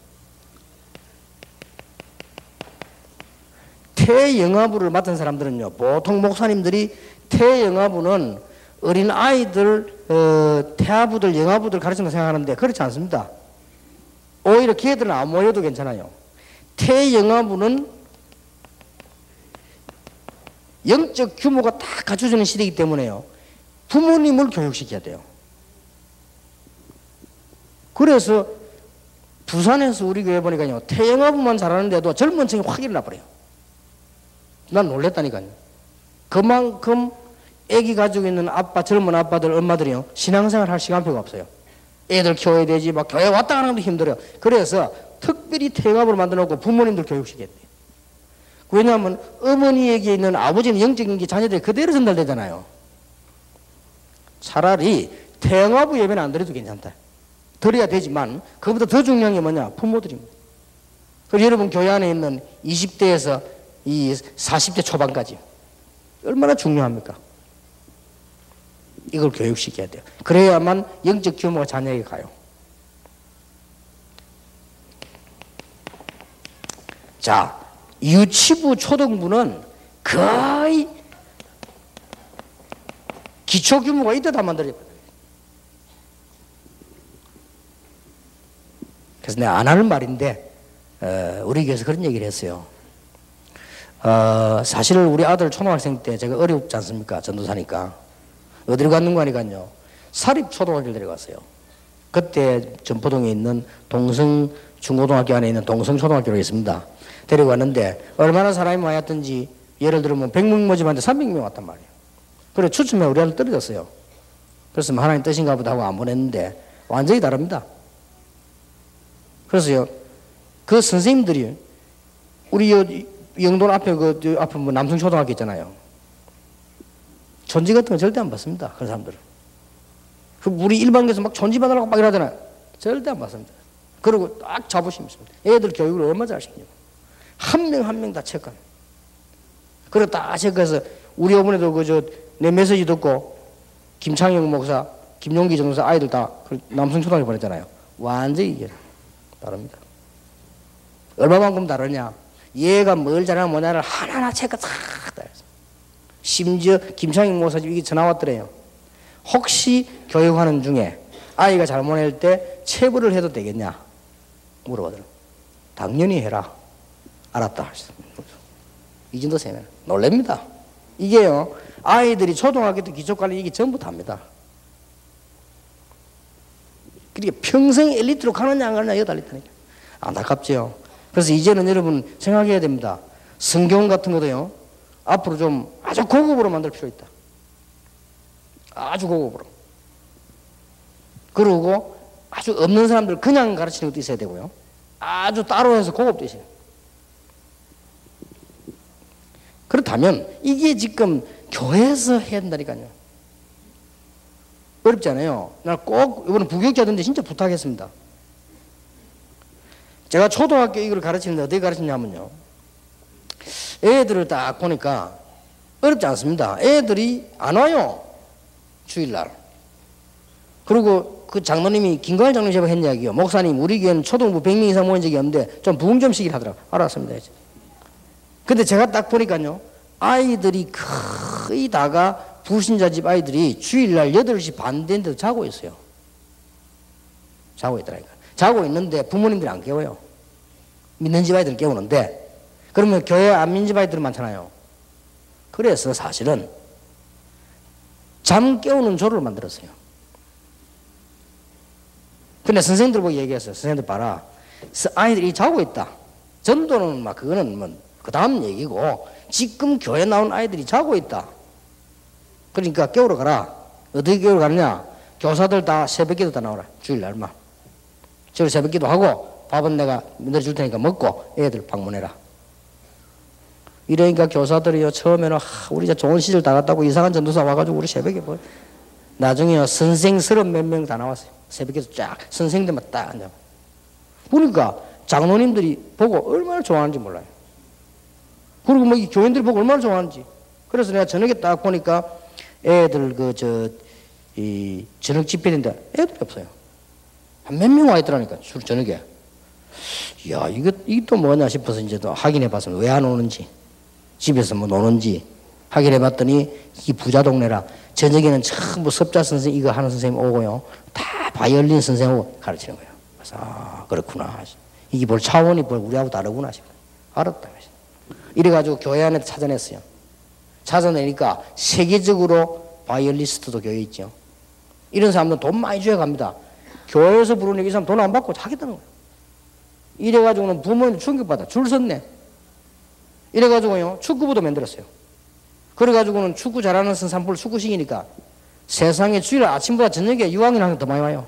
태영아부를 맡은 사람들은요, 보통 목사님들이 태영아부는 어린 아이들, 태아부들, 영아부들 가르친다고 생각하는데 그렇지 않습니다. 오히려 걔들은 안 모여도 괜찮아요. 태영아부는 영적 규모가 딱 갖춰지는 시대이기 때문에요. 부모님을 교육시켜야 돼요. 그래서 부산에서 우리 교회 보니까요, 태영아부만 잘하는데도 젊은 층이 확 일어나버려요. 난 놀랬다니까요. 그만큼 애기 가지고 있는 아빠, 젊은 아빠들, 엄마들이요, 신앙생활 할 시간표가 없어요. 애들 키워야 되지, 막 교회 왔다 가는 것도 힘들어요. 그래서 특별히 태영아부를 만들어 놓고 부모님들 교육시켜야 돼요. 왜냐하면 어머니에게 있는 아버지는 영적인 게 자녀들이 그대로 전달되잖아요. 차라리 태영아부 예배는 안 드려도 괜찮다. 드려야 되지만 그보다 더 중요한 게 뭐냐? 부모들입니다. 그래서 여러분 교회 안에 있는 20대에서 이 40대 초반까지 얼마나 중요합니까? 이걸 교육시켜야 돼요. 그래야만 영적 규모가 자녀에게 가요. 자, 유치부, 초등부는 거의 기초 규모가 이때 다 만들어져요. 그래서 내가 안 하는 말인데 우리 교회에서 그런 얘기를 했어요. 사실 우리 아들 초등학생 때 제가 어렵지 않습니까? 전도사니까. 어디로 갔는가 하니까요, 사립초등학교를 데려갔어요. 그때 전포동에 있는 동성 중고등학교 안에 있는 동성초등학교로 있습니다. 데려갔는데 얼마나 사람이 많았던지, 예를 들면 100명 모집하는데 300명 왔단 말이에요. 그래 추첨해 우리 아들 떨어졌어요. 그래서 하나님 뜻인가 보다 하고 안 보냈는데 완전히 다릅니다. 그래서요, 그 선생님들이 우리 영돈 앞에 앞에 뭐 남성초등학교 있잖아요. 존지 같은 건 절대 안 받습니다. 그런 사람들은. 우리 일반교에서 막 존지 받으라고 막 이러잖아요. 절대 안 받습니다. 그리고 딱 자부심 있습니다. 애들 교육을 얼마나 잘시키냐고. 한 명 한 명 다 체크합니다. 그리고 딱 체크해서 우리 어머니도 내 메시지 듣고 김창영 목사, 김용기 전도사 아이들 다 남성초등학교 보냈잖아요. 완전히 이게 다릅니다. 얼마만큼 다르냐? 얘가 뭘 잘하냐 뭐냐를 하나하나 체크 싹 다 했어요. 심지어 김창영 목사님 이게 전화 왔더래요. 혹시 교육하는 중에 아이가 잘못할 때 체벌을 해도 되겠냐 물어보더라고요. 당연히 해라. 알았다. 이 정도 세면 놀랍니다. 이게요, 아이들이 초등학교 때 기초관리 이게 전부 답니다. 그러니까 평생 엘리트로 가느냐 안 가느냐 이거 달렸다니까. 안타깝죠. 그래서 이제는 여러분 생각해야 됩니다. 성경 같은 것도요, 앞으로 좀 아주 고급으로 만들 필요 있다. 아주 고급으로. 그리고 아주 없는 사람들 그냥 가르치는 것도 있어야 되고요. 아주 따로 해서 고급도 있어요. 그렇다면 이게 지금 교회에서 해야 된다니까요. 어렵지 않아요. 나 꼭 이번에 부교육자들한테 진짜 부탁했습니다. 제가 초등학교 이걸 가르치는데 어떻게 가르치냐면요, 애들을 딱 보니까 어렵지 않습니다. 애들이 안 와요. 주일날. 그리고 그 장로님이 김광일 장로님 제가 했 이야기요. 목사님, 우리 교회는 초등부 100명 이상 모인 적이 없는데 좀 부흥 좀 시키라 하더라고요. 알았습니다. 근데 제가 딱 보니까요, 아이들이 거의 다가 불신자 집 아이들이 주일날 8시 반 된데도 자고 있어요. 자고 있더라니까. 자고 있는데 부모님들이 안 깨워요. 믿는 집 아이들은 깨우는데, 그러면 교회 안 믿는 집 아이들은 많잖아요. 그래서 사실은 잠 깨우는 조를 만들었어요. 근데 선생님들 보고 얘기했어요. 선생님들 봐라, 아이들이 자고 있다. 전도는 막 그거는 뭐 그 다음 얘기고, 지금 교회 나온 아이들이 자고 있다. 그러니까 깨우러 가라. 어떻게 깨우러 가느냐? 교사들 다 새벽기도 다 나오라. 주일날만. 저를 새벽기도 하고 밥은 내가 내줄 테니까 먹고 애들 방문해라. 이러니까 교사들이요, 처음에는 우리 이제 좋은 시절 다 갔다고 이상한 전도사 와가지고 우리 새벽에 뭐, 나중에요 선생 30몇 명 다 나왔어요. 새벽에서 쫙 선생님들만 딱 앉아. 그러니까 장로님들이 보고 얼마나 좋아하는지 몰라요. 그리고 뭐 이 교인들이 보고 얼마나 좋아하는지. 그래서 내가 저녁에 딱 보니까 애들 이 저녁 집회인데 애들이 없어요. 한 몇 명 와 있더라니까, 술 저녁에. 야, 이게 또 뭐냐 싶어서 이제 또 확인해 봤으면 왜 안 오는지, 집에서 뭐 노는지 확인해 봤더니 이 부자 동네라 저녁에는 전부 섭자 선생 이거 하는 선생님 오고요, 다 바이올린 선생님 오고 가르치는 거예요. 그래서 그렇구나. 이게 뭘 차원이 우리하고 다르구나 싶어요. 알았다. 이래가지고 교회 안에 찾아냈어요. 찾아내니까 세계적으로 바이올리스트도 교회에 있죠. 이런 사람들 돈 많이 줘야 갑니다. 교회에서 부르는 이 사람 돈 안 받고 하겠다는 거예요. 이래가지고는 부모님 충격받아. 줄 섰네. 이래가지고요, 축구부도 만들었어요. 그래가지고는 축구 잘하는 선산부를 축구시키니까 세상에 주일 아침보다 저녁에 6학년 학생 더 많이 와요.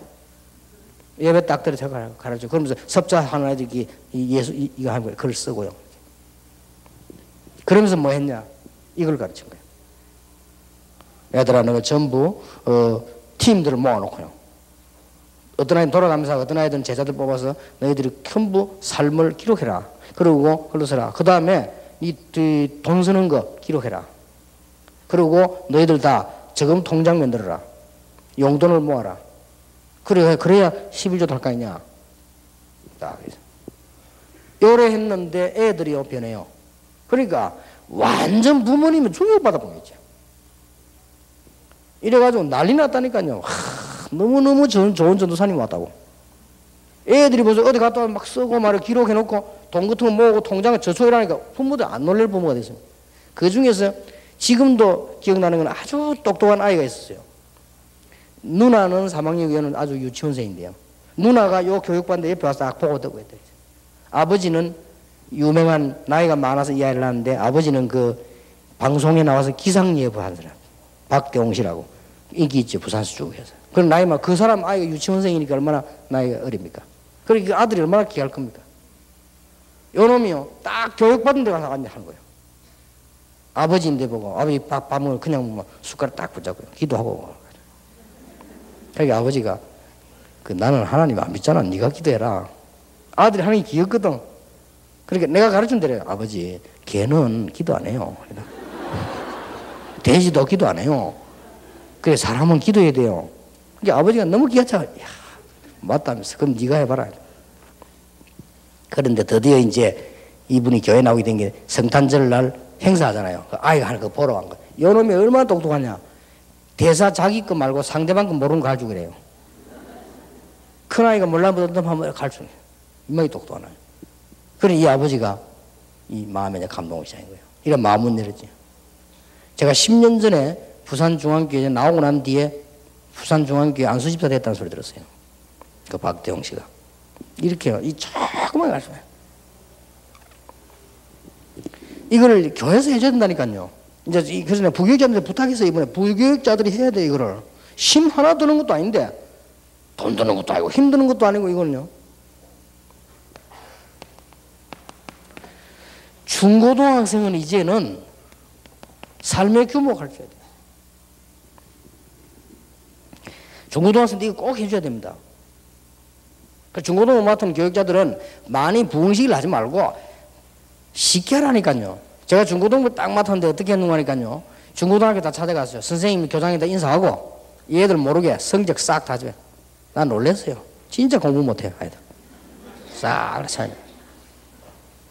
예배 딱 들어 가르쳐. 그러면서 섭자 하는 애들이 이거 하는 거예요. 글 쓰고요. 그러면서 뭐 했냐? 이걸 가르친 거예요. 애들아, 너가 전부 팀들을 모아놓고요, 어떤 아이는 돌아가면서 어떤 아이들은 제자들 뽑아서 너희들이 전부 삶을 기록해라. 그리고 글로 써라. 그 다음에 돈 쓰는 거 기록해라. 그리고 너희들 다 저금 통장 만들어라. 용돈을 모아라. 그래야 11조도 할 거 아니냐. 딱 요래 했는데 애들이 변해요. 그러니까 완전 부모님은 충격받아 보겠죠. 이래가지고 난리 났다니까요. 너무너무 좋은 전도사님 왔다고. 애들이 벌써 어디 갔다 와서 막 쓰고 말을 기록해놓고 돈 같은 거 모으고 통장에 저축이라니까 부모들 안 놀랄 부모가 됐어요. 그 중에서 지금도 기억나는 건 아주 똑똑한 아이가 있었어요. 누나는 3학년 위에는 아주 유치원생인데요. 누나가 요 교육받는데 옆에 와서 딱 보고 듣고 있대요. 아버지는 유명한, 나이가 많아서 이 아이를 낳았는데 아버지는 그 방송에 나와서 기상예보 한 사람, 박대홍 씨라고 인기 있죠, 부산수 쪽에서. 그럼 나이만, 그 사람 아이가 유치원생이니까 얼마나 나이가 어립니까? 그러니까 아들이 얼마나 귀할 겁니까? 요 놈이요, 딱 교육받은 데 가서 앉아 하는 거예요. 아버지인데 보고, 아버지 밥 먹으면 그냥 뭐 숟가락 딱 붙잡고요, 기도하고. 그러니까 아버지가, 나는 하나님 안 믿잖아, 네가 기도해라. 아들이 하나님 귀엽거든. 그러니까 내가 가르친 대로, 아버지, 개는 기도 안 해요. 돼지도 기도 안 해요. 그래, 사람은 기도해야 돼요. 그러니까 아버지가 너무 귀하죠. 야, 맞다면서. 그럼 네가 해봐라. 그런데 드디어 이제 이분이 교회 나오게 된 게 성탄절 날 행사하잖아요. 그 아이가 하나 그거 보러 간 거예요. 요놈이 얼마나 똑똑하냐. 대사 자기 거 말고 상대방 거 모르는 거 가르치고 그래요. 큰아이가 몰라보던 한번 가르치는 거예요. 이마이 똑똑하나요. 그래, 이 아버지가 이 마음에 감동을 시작한 거예요. 이런 마음은 내렸지. 제가 10년 전에 부산중앙교회 나오고 난 뒤에 부산중앙교회 안수집사 됐다는 소리 들었어요. 그 박대홍 씨가. 이렇게요. 이 조그만 가르쳐요. 이거를 교회에서 해줘야 된다니까요. 이제 그래서 내가 부교육자들한테 부탁해서 이번에 부교육자들이 해야 돼, 이거를. 힘 하나 드는 것도 아닌데, 돈 드는 것도 아니고, 힘 드는 것도 아니고, 이거는요. 중고등학생은 이제는 삶의 규모 가르쳐야 돼요. 중고등학생도 이거 꼭 해줘야 됩니다. 중고등학교 맡은 교육자들은 많이 부흥식을 하지 말고 쉽게 하라니까요. 제가 중고등학교 딱 맡았는데 어떻게 했는가 하니까요. 중고등학교 다 찾아갔어요. 선생님, 교장님 다 인사하고 얘들 모르게 성적 싹 다 줘요. 난 놀랐어요. 진짜 공부 못해요, 아이들. 싹 차요.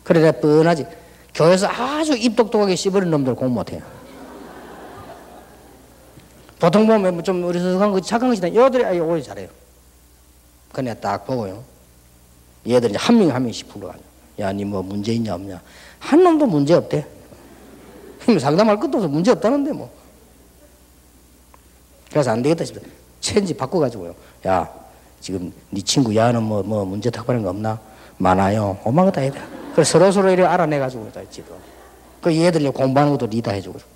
그래, 내가 뻔하지. 교회에서 아주 입 똑똑하게 씹어버린 놈들 공부 못해요. 보통 보면 좀 어리석한 거, 착한 것이다. 여들이 오히려 잘해요. 그냥 딱 보고요. 얘들 이제 한 명씩 불러가지고. 야, 니 뭐 문제 있냐, 없냐. 한 놈도 문제 없대. 상담할 것도 없어. 문제 없다는데 뭐. 그래서 안 되겠다 싶어. 체인지 바꿔가지고요. 야, 지금 네 친구 야는 뭐 문제 탁발한 거 없나? 많아요. 오만 거다 해야 돼. 그래서 서로 이렇게 알아내가지고 다 했지도. 그 얘들 공부하는 것도 리다 해주고.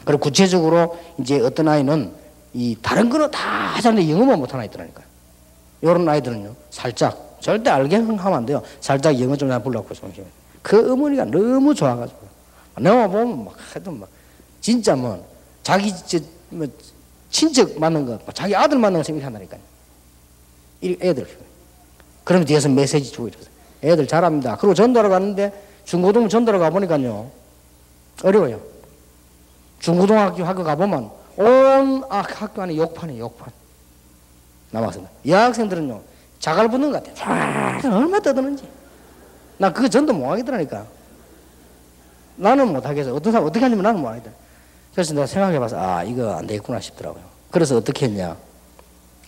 그리고 구체적으로 이제 어떤 아이는 이 다른 거는 다 하자는데 영어만 못하는 아이들이니까. 이런 아이들은요, 살짝, 절대 알게 하면 안 돼요. 살짝 영어 좀 불러갖고 som그 어머니가 너무 좋아가지고. 내가 보면 막 하여튼 막, 진짜 뭐, 자기, 뭐, 친척 맞는 거, 자기 아들 맞는 거 생각한다니까요. 이 애들. 그러면 뒤에서 메시지 주고 이러세요. 애들 잘합니다. 그리고 전도하러 갔는데, 중고등 전도하러 가보니까요, 어려워요. 중고등학교 학교 가보면, 온 학교 안에 욕판이에요, 욕판. 남학생들. 여학생들은요, 자갈 붙는 것 같아요. 얼마나 떠드는지. 나 그거 전도 못 하겠더라니까. 나는 못 하겠어. 어떤 사람 어떻게 하냐면 나는 못 하겠다. 그래서 내가 생각해봐서, 이거 안 되겠구나 싶더라고요. 그래서 어떻게 했냐.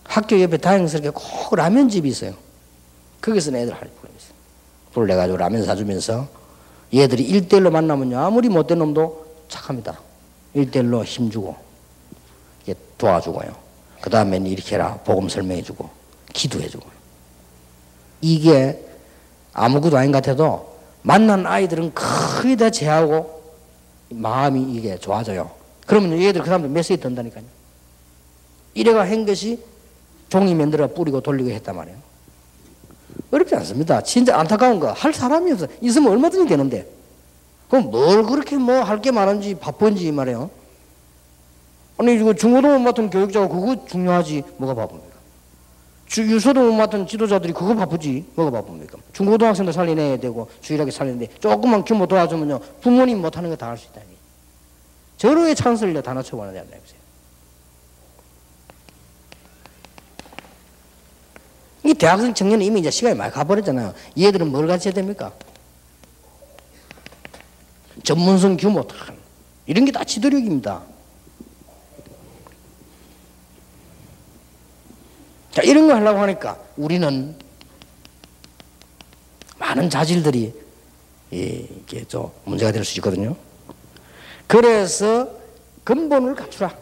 학교 옆에 다행스럽게 꼭 라면집이 있어요. 거기서 애들 할 거예요. 불러내가지고 라면 사주면서 얘들이 1대1로 만나면요, 아무리 못된 놈도 착합니다. 1대1로 힘주고, 도와주고요. 그 다음에는 이렇게 해라. 복음 설명해주고, 기도해주고. 이게 아무것도 아닌 것 같아도 만난 아이들은 거의 다 제하고 마음이 이게 좋아져요. 그러면 얘들 그 사람들 메시지 던다니까요. 이래가 한 것이 종이 만들어 뿌리고 돌리고 했단 말이에요. 어렵지 않습니다. 진짜 안타까운 거 할 사람이 없어. 있으면 얼마든지 되는데. 그럼 뭘 그렇게 뭐 할 게 많은지 바쁜지 말이에요. 아니 이거 중고등부 맡은 교육자가 그거 중요하지 뭐가 바쁩니까? 유소등부 맡은 지도자들이 그거 바쁘지 뭐가 바쁩니까? 중고등학생들 살려내야 되고 주일하게 살리는데 조금만 규모 도와주면요 부모님 못하는 거 다 할 수 있다. 저러의 찬스를 다 낮춰보는 데안 해보세요. 이 대학생 청년은 이미 이제 시간이 많이 가버렸잖아요. 얘들은 뭘 가르쳐야 됩니까? 전문성 규모 이런 게 다 지도력입니다. 자, 이런 거 하려고 하니까 우리는 많은 자질들이 이게 좀 문제가 될 수 있거든요. 그래서 근본을 갖추라.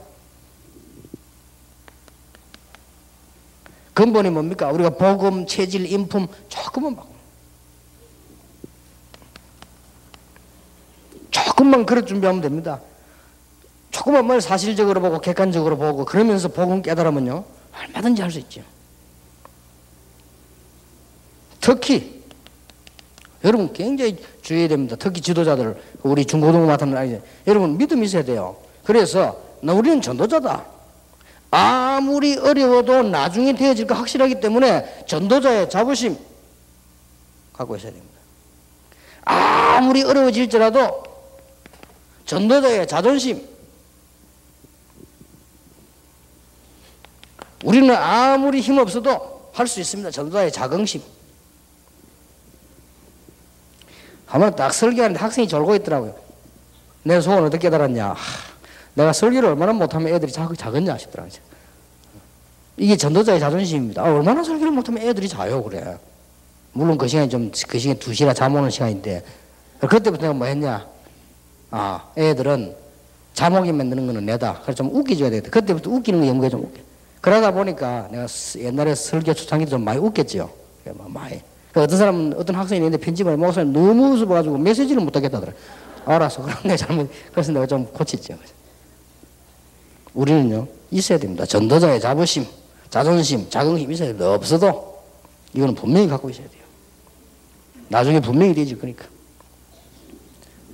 근본이 뭡니까? 우리가 복음, 체질, 인품 조금만 바꾸면. 조금만 그럴 준비하면 됩니다. 조금만 뭘 사실적으로 보고 객관적으로 보고 그러면서 복음 깨달으면요 얼마든지 할 수 있죠. 특히 여러분 굉장히 주의해야 됩니다. 특히 지도자들 우리 중고등부 맡은 아이들 여러분 믿음이 있어야 돼요. 그래서 우리는 전도자다. 아무리 어려워도 나중에 되어질 거 확실하기 때문에 전도자의 자부심 갖고 있어야 됩니다. 아무리 어려워질지라도 전도자의 자존심. 우리는 아무리 힘없어도 할 수 있습니다. 전도자의 자긍심. 한번 딱 설교하는데 학생이 졸고 있더라고요. 내 속은 어떻게 깨달았냐. 내가 설교를 얼마나 못하면 애들이 작았냐 싶더라고요. 이게 전도자의 자존심입니다. 얼마나 설교를 못하면 애들이 자요 그래. 물론 그 시간이 그 시간에 2시나 잠 오는 시간인데 그때부터 내가 뭐 했냐. 애들은 자목이 만드는 거는 내다. 그래서 좀 웃기줘야 되겠다. 그때부터 웃기는 거 연구해 좀 웃겨. 그러다 보니까 내가 옛날에 설교 초창기 좀 많이 웃겼죠. 많이. 어떤 사람은 어떤 학생이 있는데 편집을 목사님 너무 웃어가지고 메시지를 못 하겠다더라. 알았어. 그럼 내가 그래서 내가 좀 고쳤죠. 우리는요 있어야 됩니다. 전도자의 자부심, 자존심, 자긍심 있어야 됩니다. 없어도 이거는 분명히 갖고 있어야 돼요. 나중에 분명히 되지 그러니까.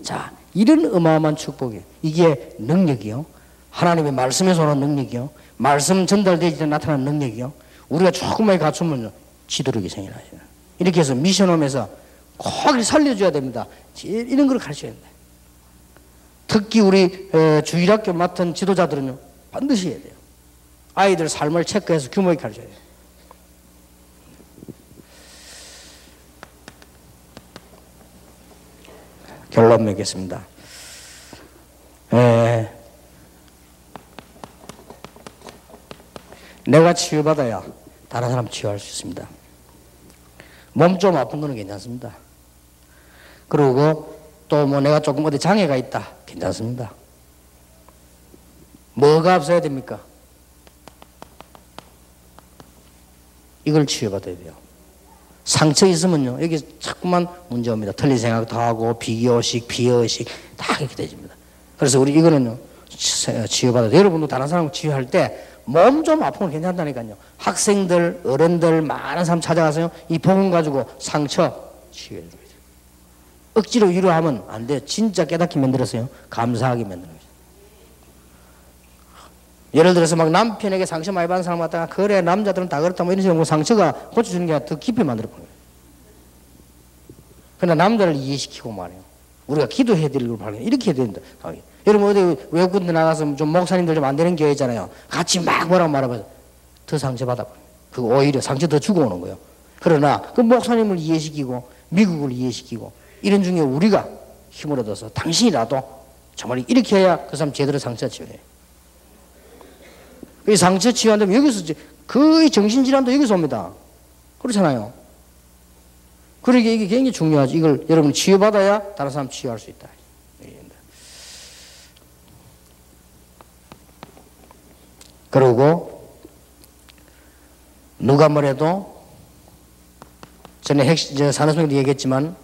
자, 이런 어마어마한 축복이에요. 이게 능력이요. 하나님의 말씀에서 오는 능력이요. 말씀 전달되기 전에 나타나는 능력이요. 우리가 조금만 갖추면 지도력이 생겨나요. 이렇게 해서 미션홈에서 꼭 살려줘야 됩니다. 이런 걸 가르쳐야 됩니다. 특히 우리 주일학교 맡은 지도자들은요 반드시 해야 돼요. 아이들 삶을 체크해서 규모 있게 가르쳐야 돼요. 결론 맺겠습니다. 내가 치유받아야 다른 사람 치유할 수 있습니다. 몸 좀 아픈 거는 괜찮습니다. 그리고 또 뭐 내가 조금 어디 장애가 있다. 괜찮습니다. 뭐가 없어야 됩니까? 이걸 치유받아야 돼요. 상처 있으면요, 여기 자꾸만 문제 옵니다. 틀린 생각도 하고, 비교식, 비의식, 다 이렇게 되집니다. 그래서 우리 이거는요, 치유받아야 돼요. 여러분도 다른 사람 치유할 때 몸 좀 아프면 괜찮다니까요. 학생들, 어른들, 많은 사람 찾아가서요, 이 복음 가지고 상처 치유해 줘야 돼요. 억지로 위로하면 안 돼요. 진짜 깨닫게 만들어서요, 감사하게 만들어요. 예를 들어서 막 남편에게 상처 많이 받은 사람 같다가 그래 남자들은 다 그렇다 뭐 이런 식으로 상처가 고쳐주는 게 더 깊이 만들어 버려요. 그러나 남자를 이해시키고 말이에요. 우리가 기도해 드리고 말이에요. 이렇게 해야 된다. 여러분 어디 외국 데 나가서 좀 목사님들 좀 안 되는 교회 있잖아요. 같이 막 뭐라고 말해봐요. 더 상처 받아버려요. 그거 오히려 상처 더 주고 오는 거예요. 그러나 그 목사님을 이해시키고 미국을 이해시키고 이런 중에 우리가 힘을 얻어서 당신이라도 정말 이렇게 해야 그 사람 제대로 상처 치유해요. 이 상처 치유한다면 여기서 거의 정신질환도 여기서 옵니다. 그렇잖아요. 그러기에 이게 굉장히 중요하지. 이걸 여러분 치유받아야 다른 사람 치유할 수 있다. 그리고 누가 뭐래도 전에 산업성에도 얘기했지만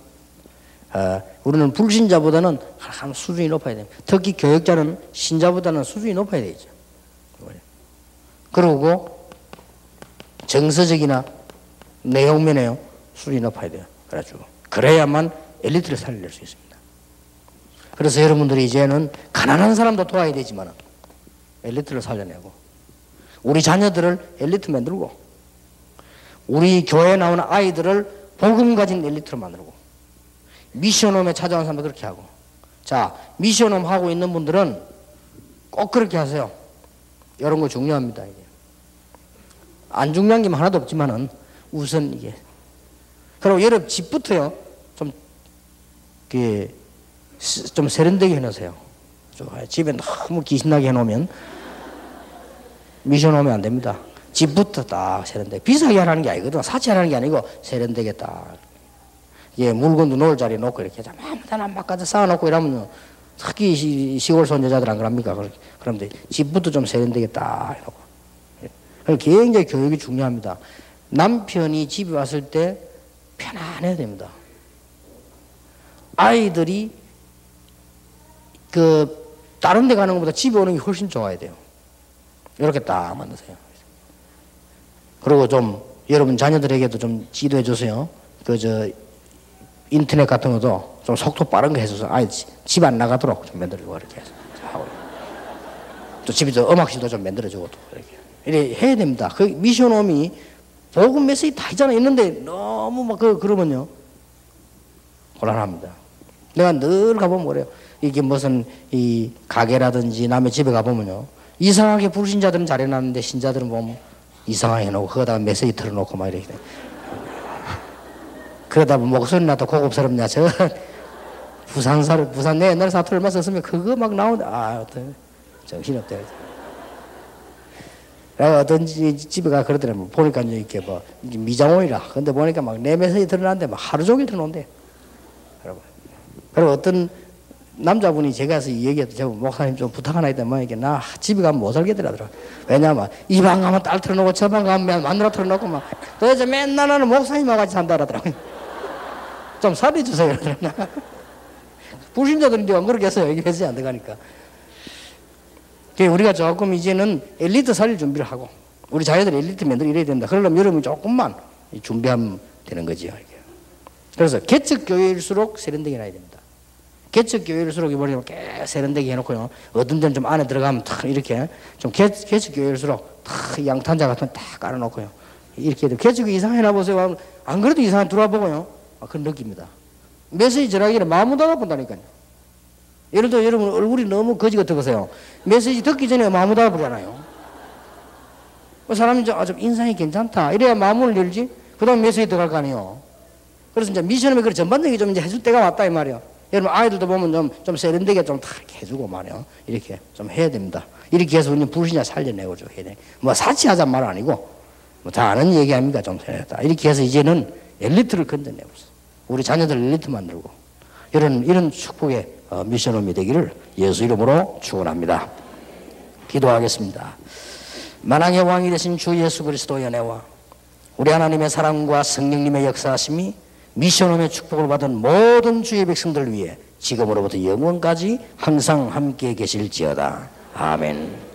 우리는 불신자보다는 한 수준이 높아야 됩니다. 특히 교역자는 신자보다는 수준이 높아야 되죠. 그리고 정서적이나 내용면에요 수준이 높아야 돼요. 그래가지고 그래야만 엘리트를 살릴 수 있습니다. 그래서 여러분들이 이제는 가난한 사람도 도와야 되지만 엘리트를 살려내고 우리 자녀들을 엘리트 만들고 우리 교회에 나오는 아이들을 복음 가진 엘리트로 만들고 미션홈에 찾아온 사람도 그렇게 하고 자 미션홈 하고 있는 분들은 꼭 그렇게 하세요. 이런 거 중요합니다. 이게. 안 중요한 게 하나도 없지만은 우선 이게 그리고 여러분 집부터요 좀 세련되게 해놓으세요. 집에 너무 기신나게 해놓으면 미션 오면 안 됩니다. 집부터 딱 세련되게 비싸게 하라는 게 아니거든. 사치하라는 게 아니고 세련되게 딱 예, 물건도 놓을 자리에 놓고 이렇게 아무 데나 막 가져 쌓아놓고 이러면요 특히 시골 손자들 안 그럽니까? 그런데 집부터 좀 세련되게 딱 해놓고 굉장히 교육이 중요합니다. 남편이 집에 왔을 때 편안해야 됩니다. 아이들이 다른 데 가는 것보다 집에 오는 게 훨씬 좋아야 돼요. 이렇게 딱 만드세요. 그리고 좀 여러분 자녀들에게도 좀 지도해 주세요. 인터넷 같은 것도 좀 속도 빠른 거 해줘서 아이 집 안 나가도록 좀 만들어주고 이렇게 해서 하고 또 집에서 음악실도 좀 만들어주고 또 이렇게 해야 됩니다. 그 미션홈이 복음 메시지 다 있잖아요. 있는데 너무 막 그러면요 곤란합니다. 내가 늘 가보면 그래요. 이게 무슨 이 가게라든지 남의 집에 가보면요 이상하게 불신자들은 잘 해놨는데 신자들은 보면 이상하게 해놓고 거기다가 메시지 틀어놓고 막 이렇게 돼. 그러다 보면 목소리 나도 고급스럽냐 저 부산 내 옛날 사투리 얼마 썼으면 그거 막 나오는데 어떤 정신없대. 내가 어떤 집에 가 그러더라면 보니까 이렇게 뭐 미장원이라 근데 보니까 막 내 메시지 틀어놨는데 막 하루 종일 틀어놓는데. 그리고 어떤 남자분이 제가 가서 얘기해도 저 목사님 좀 부탁 하나 있다면 이게 나 집에 가면 못 살겠더라더라. 왜냐면 이 방 가면 딸 틀어놓고 저 방 가면 마누라 틀어놓고 막 도대체 맨날 나는 목사님하고 같이 산다라더라고요. 좀 살려주세요. 불신자들인데 안 그러겠어요. 이게 회사에 안 들어가니까. 우리가 조금 이제는 엘리트 살릴 준비를 하고 우리 자녀들 엘리트 만들어 이래야 된다. 그러려면 여러분이 조금만 준비하면 되는 거지요. 그래서 개척교회일수록 세련되게 해놔야 됩니다. 개척교회일수록 이번에 꽤 세련되게 해놓고요. 어떤 데는 좀 안에 들어가면 탁 이렇게 좀 개척교회일수록 탁 양탄자 같은 딱 깔아놓고요. 이렇게 해도 개척교 이상 해놔보세요. 안 그래도 이상한 들어와보고요. 그런 느낌입니다. 메시지 전하기를 마음은 닫아본다니까요. 예를 들어 여러분 얼굴이 너무 거지 같으세요. 메시지 듣기 전에 마음을 닫아보잖아요. 사람이 좀 인상이 괜찮다. 이래야 마음을 열지. 그 다음 메시지 들어갈 거 아니에요. 그래서 이제 미션홈에 전반적인 좀 이제 해줄 때가 왔다 이 말이에요. 여러분 아이들도 보면 좀 세련되게 좀 다 해주고 말이야. 이렇게 좀 해야 됩니다. 이렇게 해서 우리 불신자 살려내고 좀 해야 돼. 뭐 사치하자는 말 아니고 뭐 다 아는 얘기 아닙니까? 좀 해야겠다. 이렇게 해서 이제는 엘리트를 건져내고 우리 자녀들 엘리트 만들고 이런 축복의 미션홈이 되기를 예수 이름으로 축원합니다. 기도하겠습니다. 만왕의 왕이 되신 주 예수 그리스도의 은혜와 우리 하나님의 사랑과 성령님의 역사하심이 미션홈의 축복을 받은 모든 주의 백성들을 위해 지금으로부터 영원까지 항상 함께 계실지어다. 아멘.